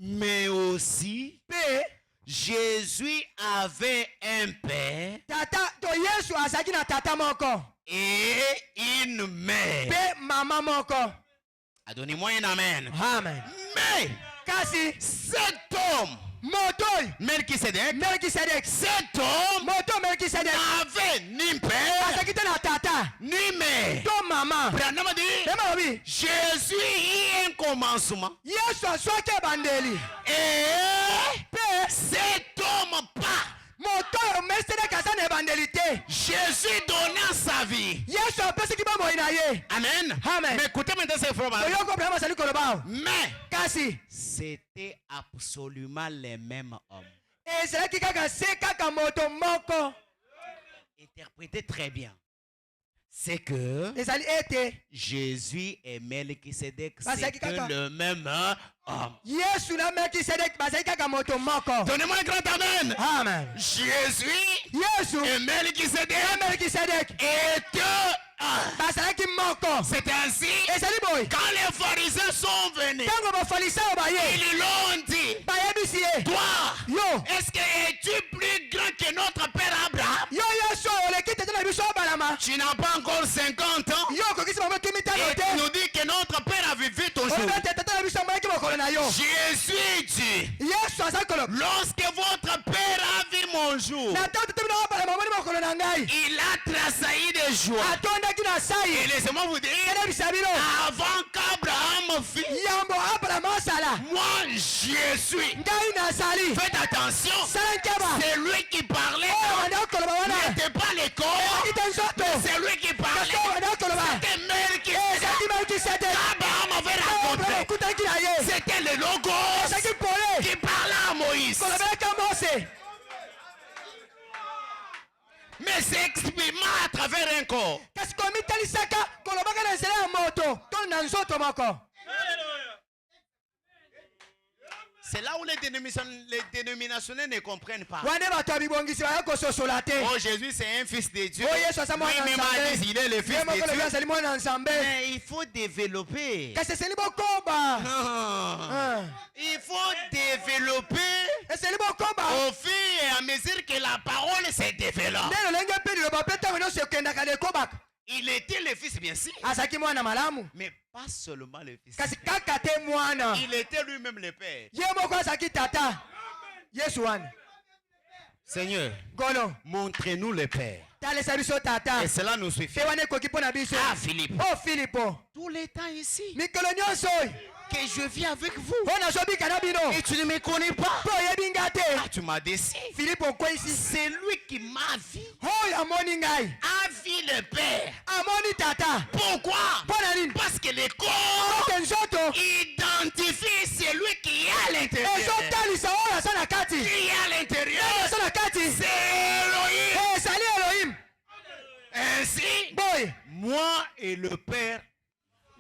Mais aussi, mpe Jésus avait un père tata to Yesu azalaki na tata moko et une mère. mpe mama moko. Ah, donnez-moi un amen. Amen. Mais Kasi cet homme, moto oyo Melchisedec, Melkisedeki cet homme moto Melkisedeki n'avait ni père azalaki te na tata tata ni mère. to mama Branham dit, ema lobi Jésus eut un commencement. yesu azwaki ebandeli Et mpe cet homme pas. moto oyo meseleki aza na ebandeli te Jésus donna sa vie. yesu apesaki bomoi na ye Amen. Amen. Mais écoutez maintenant ces frères. oyoka brahima azali koloba awa Mais kasi c'était absolument les mêmes hommes. ezalaki kaka se kaka moto moko Interprétez très bien. C'est que ezali ete Jésus et Melchisedec, Parce que c'était kaka- le même homme. yesu na melkisedeki bazali kaka moto moko Donnez-moi un grand amen. amen Jésus yesu et Melchisedec na melkisedeki étaient un. bazalaki moko C'est ainsi, ezali boye quand les pharisiens sont venus, ntango bafarisayo baye ils l'ont dit, bayebisi ye toi, yo est-ce que es-tu plus grand que notre père Abraham? yo yesu oyo oleki tete na biso obalama Tu n'as pas encore 50 ans yo okokisi bango tumi tano et tu te nous dis que notre père a vécu ton jour. olobi ete tete na biso amonaki mokolo na yo Jésus dit, yesu azali koloba lorsque votre père a vu mon jour, na ntango tete bino obalama omoni mokolo na ngai il a tressailli de joie. atondaki na Et sai laissez-moi vous dire, elebisa bino avant qu'Abraham fît, yambo abalama osala moi je suis. ngai nazali Faites attention, sala nkeba c'est lui qui parlait. oyo banda koloba wana N'était pas le corps, ezalaki te nzoto c'est lui qui parlait. kasi oyo banda koloba C'était Melchisedec. ezalaki melkisedeki Abraham avait rencontré. okutaki na ye C'était le logos ezalaki pole qui parlait à Moïse. kolobelaka mose Mais s'exprimant à travers un corps. kasi komitalisaka kolobaka na nzela ya moto to na nzoto moko C'est là où les dénominationnels ne comprennent pas. wane bato ya bibongisi baya kososola te Oh, Jésus, c'est un fils de Dieu. o yesu aza mwana Lui-même na a dit, il est le nzambe fils ye moko de lobi Dieu. azali mwana na nzambe Mais il faut développer. kasi esengeli bokoba Ah. Il faut développer esengeli bokoba au fur et à mesure que la parole se développe. nde lolenge mpe liloba mpe ntango nyonso ekendaka na ekobaka Il était le fils, bien sûr. azalaki mwana malamu Mais pas seulement le fils. kasi kaka te mwana Il était lui-même le père. ye moko azalaki tata yesu wana Seigneur, golo montrez-nous le père. talisa biso tata Et cela nous suffit. mpe wana ekoki mpo na biso Ah, Philippe. o filipo Tout le temps ici, mikolo nyonso oyo que je vis avec vous. mpo nazobika na bino Et tu ne me connais pas. mpo oyebi nga te Ah, tu m'as déçu. filipo okweyisi C'est lui qui m'a vu. oyo amoni ngai A vu le père. amoni tata Pourquoi? mpo na nini Parce que le corps oke nzoto identifie celui qui est à l'intérieur. ezotalisa oyo aza na kati Qui est à oyo l'intérieur, aza na kati c'est Elohim. ezali elohim Ainsi, boye moi et le père,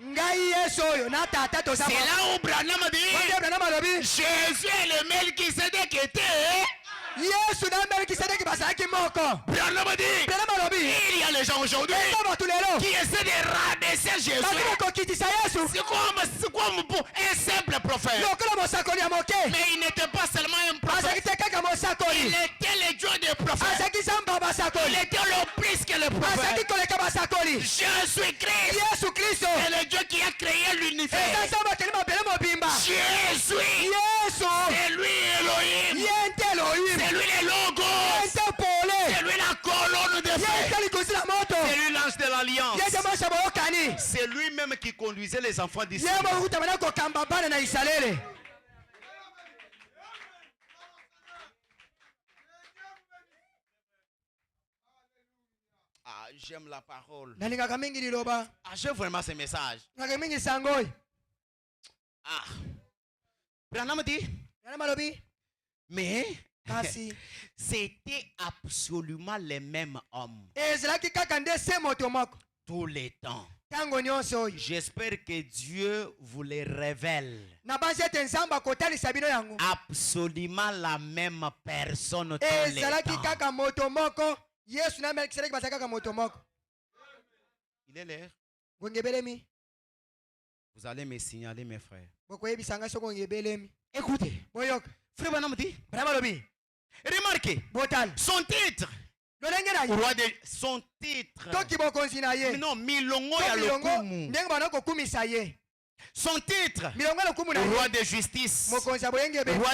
ngai yesu oyo na tata toza c'est là où Branham dit, wandebrana malobi Jésus et le Melchisedec étaient. yesu na melkisedeki bazalaki moko Branham dit, brana malobi il y a les gens aujourd'hui eza bato lelo qui essaient de rabaisser bato Jésus. bakokitisa yesu C'est comme pour un simple prophète. lokola mosakoli ya moke Mais il n'était pas seulement un azalaki prophète. te kaka Il mosakoli était le Dieu des prophètes. azalaki zamba Il basakoli était le plus que le azalaki prophète. koleka basakoli Jésus-Christ yesu kristo est le Dieu qui a créé eza l'univers. nzambe akeli mabele mobimba Jésus, yesu c'est lui Elohim. ye nte elohim C'est lui le ye logos. nte pole C'est lui la colonne de ye feu. nte likosi na moto C'est lui l'ange de l'alliance. ye nte masa boyokani C'est lui-même qui conduisait les enfants ye d'Israël. mokokutama na kokamba bana na isalele Ah, j'aime la parole. nalingaka mingi liloba Ah, j'aime vraiment ce message. ngaka mingi sango oyo Ah. Branham dit, yana malobi mais kasi c'était absolument les mêmes hommes ezalaki kaka nde se moto moko tout le temps. ntango nyonso oyo J'espère que Dieu vous les révèle. na banzi ete nzambe akotalisa bino yango Absolument la même personne tout le ezalaki temps. kaka moto moko yesu na melkisedeki bazalaki kaka moto moko Il est l'heure. ngongebelemi Vous allez me signaler, mes frères. bokoyebisa ngai soki ongebelemi Écoutez, boyoka frère Branham dit, bana malobi remarquez, botala son titre, lolenge na ye roi de son titre. toki bokonzi na ye Non, milongo to ya milongo lokumu. ndenge bana kokumisa ye Son titre, roi de justice, roi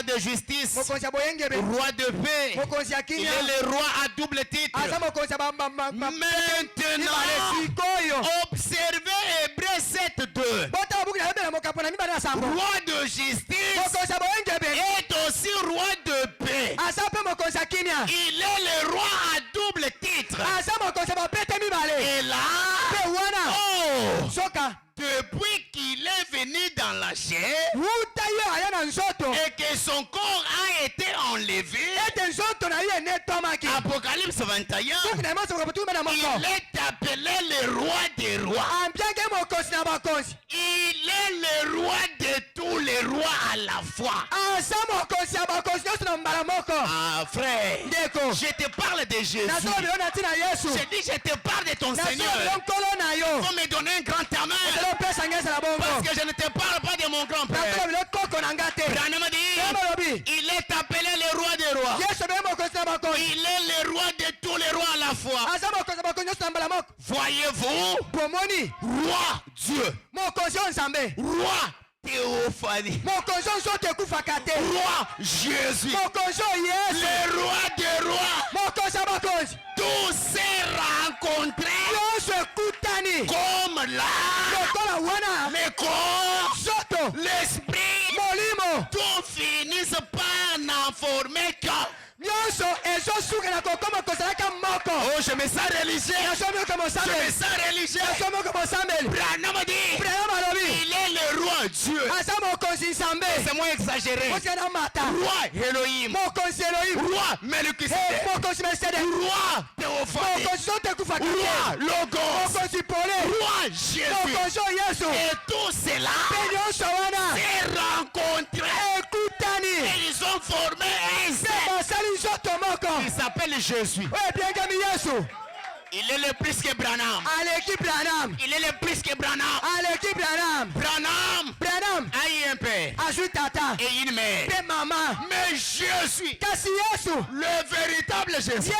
de justice, roi de paix. Il est le roi à double titre. Maintenant, observez Hébreux 7:2. Roi de justice est aussi roi de paix. Il est le roi à double titre. Et là, depuis qu'il est venu dans la chair et que son corps a été enlevé, Apocalypse 21, il est appelé le roi des rois. Il est le roi de tous les rois à la fois. Ah frère, je te parle de Jésus. Je dis je te parle de ton Seigneur. Il faut me donner un grand amen. Parce que je ne te parle pas de mon grand-père. Branham dit, il est appelé le roi des rois. Il est le roi de tous les rois à la fois. Voyez-vous, roi Dieu, roi Théophanie, roi Jésus, le roi des rois. Tous se rencontrés comme l'âme, le corps, l'esprit, tout finissent par n'en former qu'un. Oh, je me sens religieux. Je me sens religieux. Branham dit, il est le roi Dieu. C'est moins exagéré. Roi Elohim. Roi Melchisedec. Roi Théophanie. Roi Logos. Roi Jésus. Et tout cela s'est rencontré. Et ils ont formé un seul. Il s'appelle Jésus. Il est le plus que Branham. Il est le plus que Branham. Branham a eu un père et une mère. Mais Jésus, le véritable Jésus.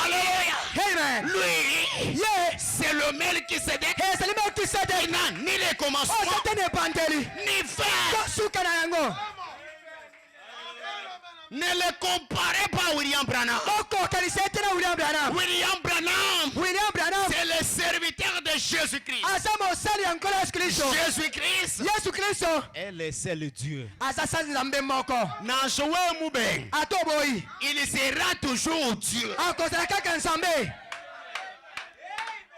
Alléluia. Lui, c'est le Melchisedec. Il n'a ni le commencement, ni fin. Ne le comparez pas à William Branham. William Branham, c'est le serviteur de Jésus-Christ. Jésus-Christ est le seul Dieu. Il sera toujours Dieu.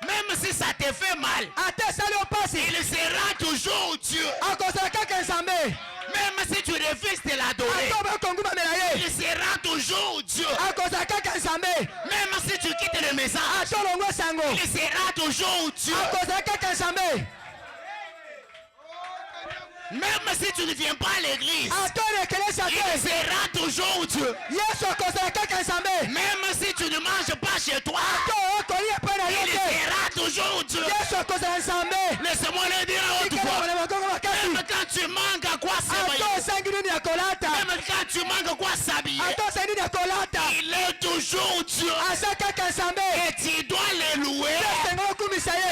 Même si ça te fait mal, il sera toujours Dieu. Même si tu refuses de l'adorer, il sera toujours Dieu. Même si tu quittes le message, il sera toujours Dieu. Même si tu ne viens pas à l'église, il sera toujours Dieu. Même si tu ne manges pas chez toi, il sera toujours Dieu. Laisse-moi le dire à haute voix. Même quand tu manques à quoi s'habiller, même quand tu manques à quoi s'habiller, il est toujours Dieu. Et tu dois le louer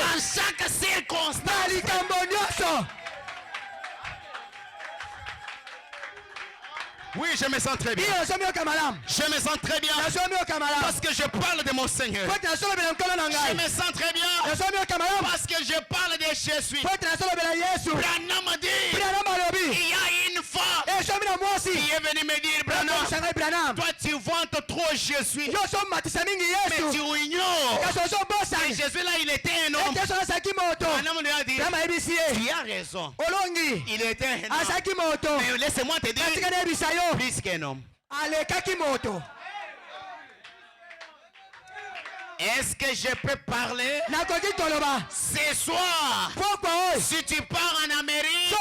en chaque circonstance. Oui, je me sens très bien. Je me sens très bien. Parce que je parle de mon Seigneur. Je me sens très bien. Parce que je parle de Jésus. Branham dit, il y a une femme qui est venue me dire, Branham, toi tu vantes trop Jésus. Mais tu ignores que Jésus là, il était un homme. Branham lui a dit, tu as raison. Il était un homme. Mais laisse-moi te dire, plus qu'un homme. Est-ce que je peux parler ce soir? Si tu pars en Amérique,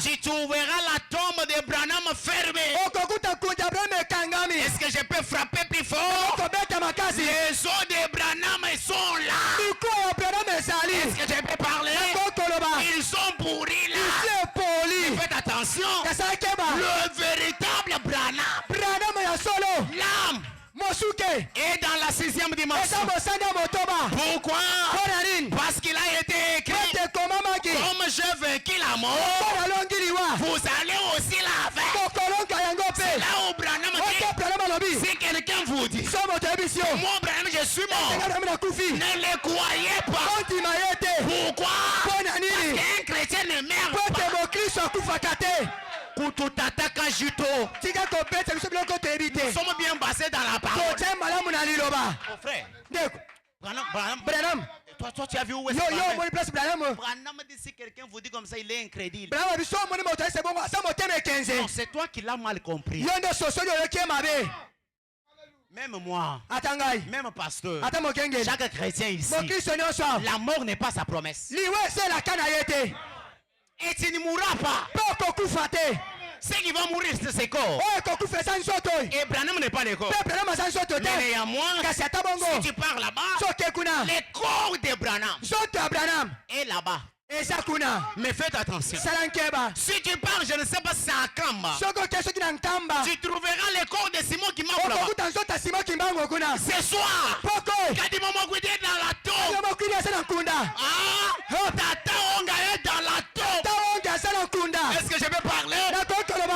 tu trouveras la tombe de Branham fermée. Est-ce que je peux frapper plus fort? Les os de Branham sont là. Est-ce que je peux parler? Ils sont pourris là. Faites attention. Le véritable Branham, l'âme, est dans la 6e dimension. Pourquoi? Parce qu'il a été écrit, comme je verrai la mort, vous allez aussi la faire. C'est là où Branham dit, si quelqu'un vous dit, moi Branham je suis mort, ne le croyez pas. Pourquoi? Parce qu'un chrétien ne meurt pas. Nous sommes bien basés dans la parole. Oh frère, Branham, toi tu as vu où est-ce que Branham dit si quelqu'un vous dit comme ça, il est incrédule. Non, c'est toi qui l'as mal compris. Même moi, même pasteur, chaque chrétien ici, la mort n'est pas sa promesse. Et tu ne mourras pas. Ceux qui vont mourir, c'est ce corps. Et Branham n'est pas le corps. Mais néanmoins, si tu pars là-bas, le corps de Branham est là-bas. Mais faites attention. Si tu pars, je ne sais pas si c'est à Kamba, tu trouveras le corps de Simon qui manque là-bas. Ce soir, quand il m'a goûté dans la tombe, Tata Onga est dans la tombe. Est-ce que je peux parler?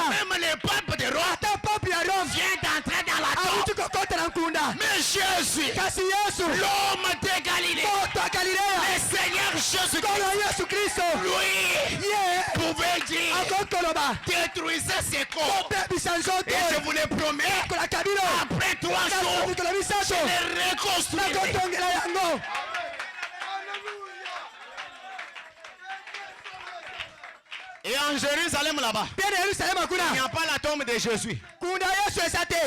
Même le pape de Rome vient d'entrer dans la tombe. Mais Jésus, l'homme de Galilée, le Seigneur Jésus-Christ, lui, pouvait dire, détruisez ces corps. Et je vous le promets, après 3 jours, je les reconstruirai. Et en Jérusalem là-bas, il n'y a pas la tombe de Jésus.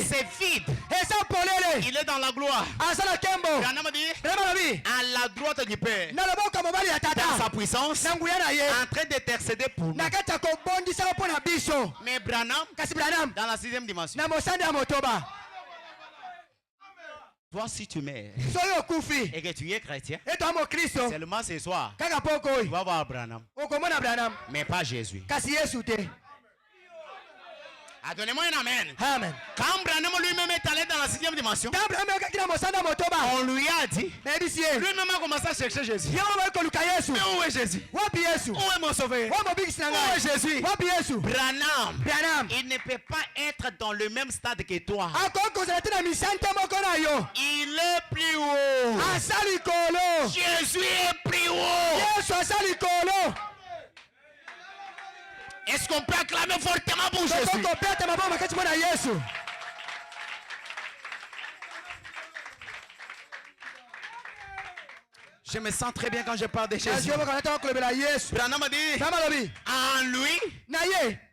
C'est vide. Il est dans la gloire. Branham dit, à la droite du Père, dans sa puissance, en train d'intercéder pour nous. Mais Branham, dans la 6e dimension. Toi, si tu meurs et que tu es chrétien, seulement ce soir, tu vas voir Branham, mais pas Jésus. Ah, donnez-moi un amen. Amen. Quand Branham lui-même est allé dans la 6e dimension, on lui a dit, lui-même a commencé à chercher Jésus. Mais où est Jésus? Où est mon sauveur? Où est Jésus? Branham, il ne peut pas être dans le même stade que toi. Il est plus haut. Jésus est plus haut. Est-ce qu'on peut acclamer fortement pour Jésus? Je me sens très bien quand je parle de Jésus. Branham a dit, en lui,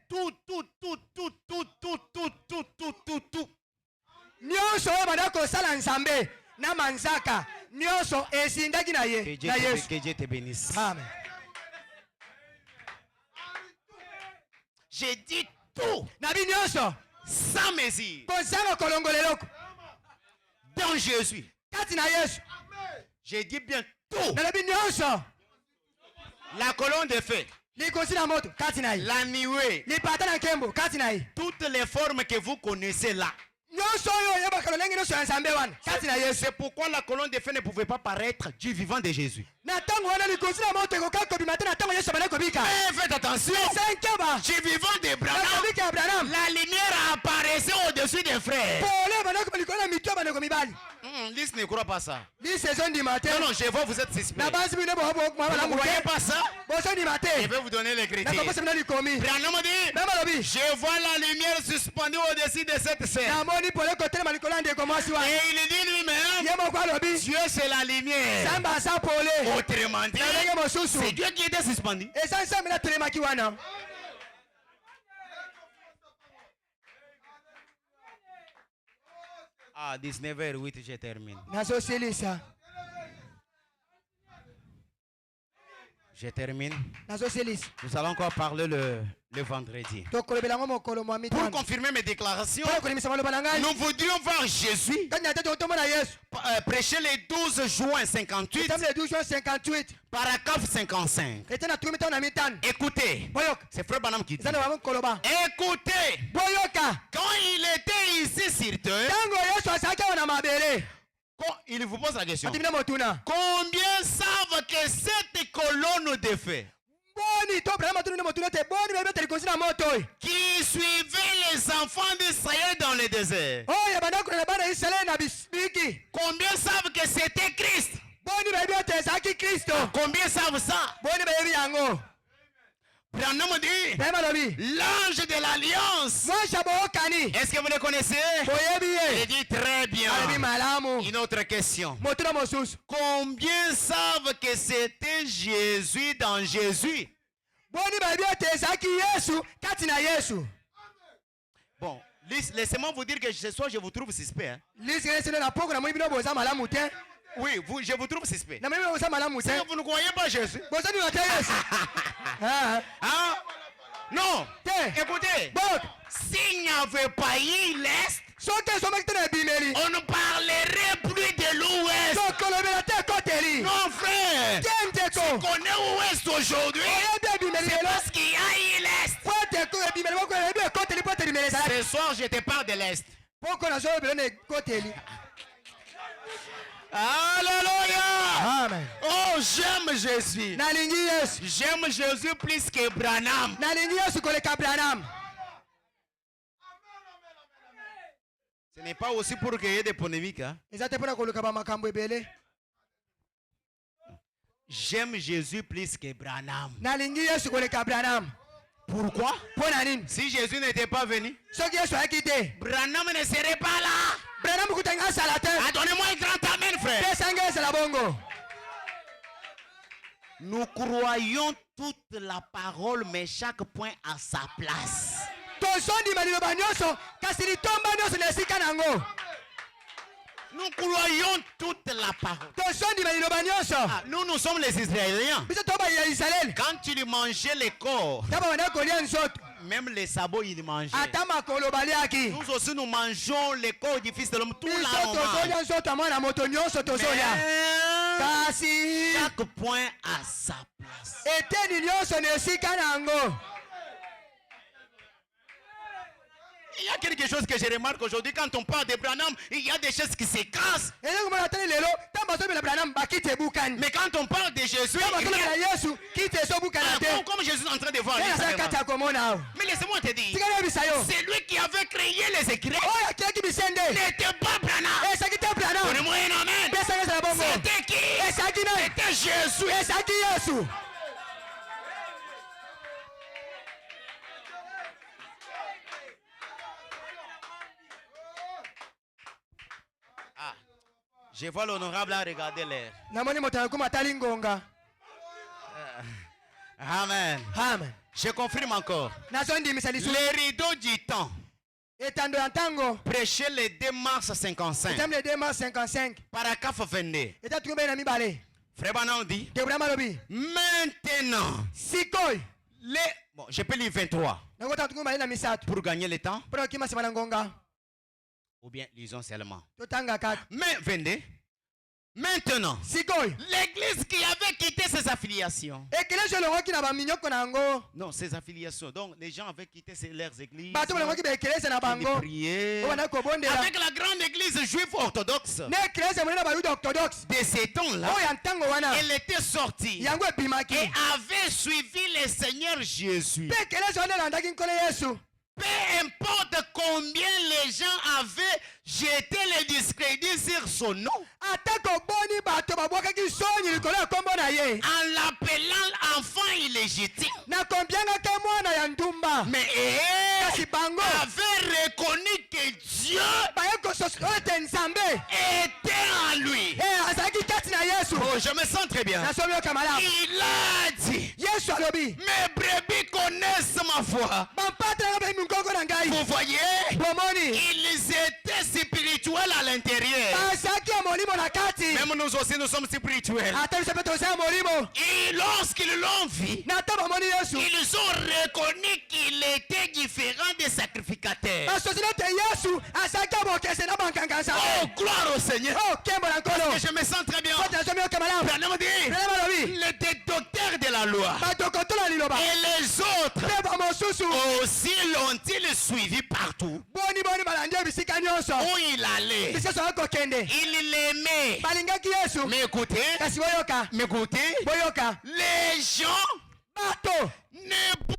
tout. Que Dieu te bénisse. Amen. J'ai dit tout. Sans mesure. Dans Jésus. J'ai dit bien tout. La colonne de feu. La nuée. Toutes les formes que vous connaissez là. C'est pourquoi la colonne de feu ne pouvait pas paraître du vivant de Jésus. Mais faites attention. Du vivant de Branham, la lumière apparaissait au-dessus des frères. Lys ne croit pas ça. Non, je vois vous êtes suspect. Vous ne croyez pas ça? Je vais vous donner les crédits. Branham dit, je vois la lumière suspendue au-dessus de cette scène. Et il dit lui-même, Dieu c'est la lumière. Autrement dit, c'est Dieu qui était suspendu. Ah, 19h08, je termine. Je termine. Nous allons encore parler le vendredi. Pour confirmer mes déclarations, nous voudrions voir Jésus prêcher le 12 juin 58, paragraphe 55. Écoutez, c'est Frère Branham qui dit. Écoutez, quand il était ici sur terre, il vous pose la question. Combien savent que cette colonne de feu qui suivait les enfants d'Israël dans le désert. Combien savent que c'était Christ? Combien savent ça? Branham dit l'ange de l'alliance. Est-ce que vous le connaissez? Il dit très bien. Une autre question. Combien savent que c'était Jésus dans Jésus? Bon, laissez-moi vous dire que ce soir je vous trouve suspect. Hein? Oui, je vous trouve suspect. Vous ne croyez pas Jésus? Hein? Non. Écoutez, s'il n'y avait pas eu l'Est, on ne parlerait plus de l'Ouest. Non, frère. Tu connais l'Ouest aujourd'hui? C'est parce qu'il y a eu l'Est. Ce soir, je te parle de l'Est. Alléluia. Amen. Oh, j'aime Jésus. J'aime Jésus plus que Branham. Ce n'est pas aussi pour qu'il y ait des polémiques. Hein? J'aime Jésus plus que Branham. Pourquoi? Si Jésus n'était pas venu, Branham ne serait pas là. Donnez-moi un grand amen, frère. Nous croyons toute la parole, mais chaque point à sa place. Nous croyons toute la parole. Nous sommes les Israéliens. Quand tu mangeais les corps, même les sabots, ils mangeaient. Nous aussi, nous mangeons les corps du Fils de l'homme tout la moment. Chaque point à sa place. Il y a quelque chose que je remarque aujourd'hui. Quand on parle de Branham, il y a des choses qui se cassent. Mais quand on parle de Jésus, comme Jésus est en train de voir. Mais laissez-moi te dire, c'est lui qui avait créé les écrits. N'était pas Branham. Donnez-moi un amen. C'était qui? C'était Jésus. Je vois l'honorable à regarder l'air. Amen. Amen. Je confirme encore. Les rideaux du temps. Prêcher le 2 mars 55. Paragraphe 22. Frère Branham dit. Maintenant. Bon, je peux lire 23. Pour gagner le temps. Ou bien lisons seulement. Mais 22. Maintenant, l'église qui avait quitté ses affiliations. Non, ses affiliations. Donc, les gens avaient quitté leurs églises. Ils priaient. Avec la grande église juive orthodoxe. De ces temps-là, elle était sortie. Et avait suivi le Seigneur Jésus. Peu importe combien les gens avaient jeté le discrédit sur son nom, en l'appelant enfant illégitime, mais avait reconnu que Dieu était en lui. Oh, je me sens très bien. Il a dit, mes brebis connaissent ma foi. Vous voyez, ils étaient spirituels à l'intérieur. Même nous aussi, nous sommes spirituels. Et lorsqu'ils l'ont vu, ils ont reconnu qu'il était différent des sacrificateurs. Oh, gloire au Seigneur. Et je me sens très bien. Les docteurs de la loi et les autres aussi l'ont-ils suivi partout. Où il allait, il l'aimait. Mais écoutez, les gens bato ne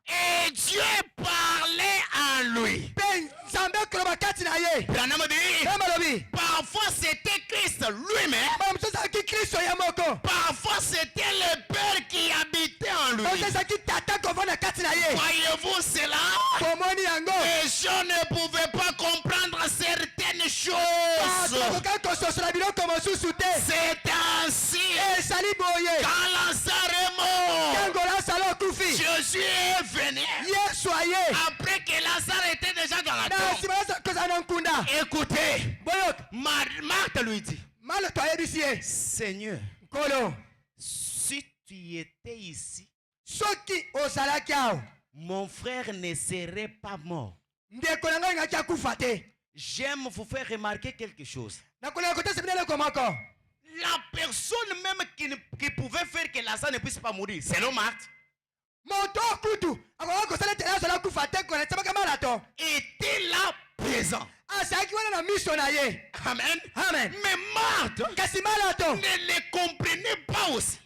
et Dieu parlait en lui. Branham dit, parfois c'était Christ lui-même. Parfois c'était le Père qui habitait en lui. Voyez-vous cela? Les gens ne pouvaient pas comprendre certaines choses. C'est ainsi. Quand Lazare est mort, Jésus est venu. Après que Lazare était déjà dans la tombe. Écoutez, Marthe lui dit, Seigneur, si tu étais ici, mon frère ne serait pas mort. J'aime vous faire remarquer quelque chose. La personne même qui pouvait faire que Lazare ne puisse pas mourir, c'est le Marthe, était là présent. Amen. Amen. Mais Marthe ne le comprenait pas aussi.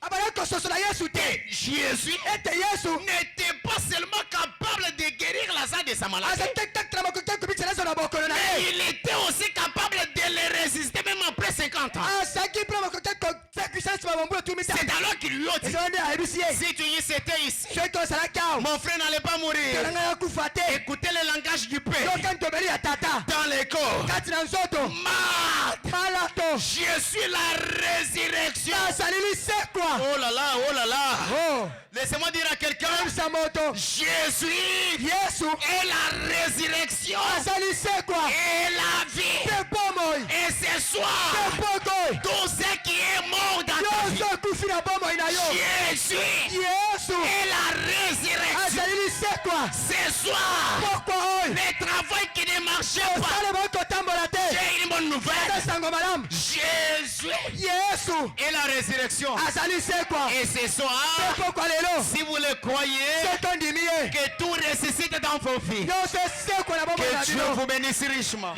Et Jésus n'était pas seulement capable de guérir Lazare de sa maladie, mais il était aussi capable de le résister même après 50 ans. C'est alors qu'il lui a dit, si tu y étais ici, mon frère n'allait pas mourir. Écoutez le langage du Père dans les corps. Marthe, je suis la résurrection. Oh là là, oh là là. Laissez-moi dire à quelqu'un, Jésus est la résurrection et la vie. Et ce soir, tout ce qui est mort dans ta vie, Jésus est la résurrection. Ce soir, le travail qui ne marchait pas, j'ai une bonne nouvelle. Jésus est la résurrection. Et ce soir, si vous le croyez, que tout ressuscite dans vos vies. Que Dieu vous bénisse richement.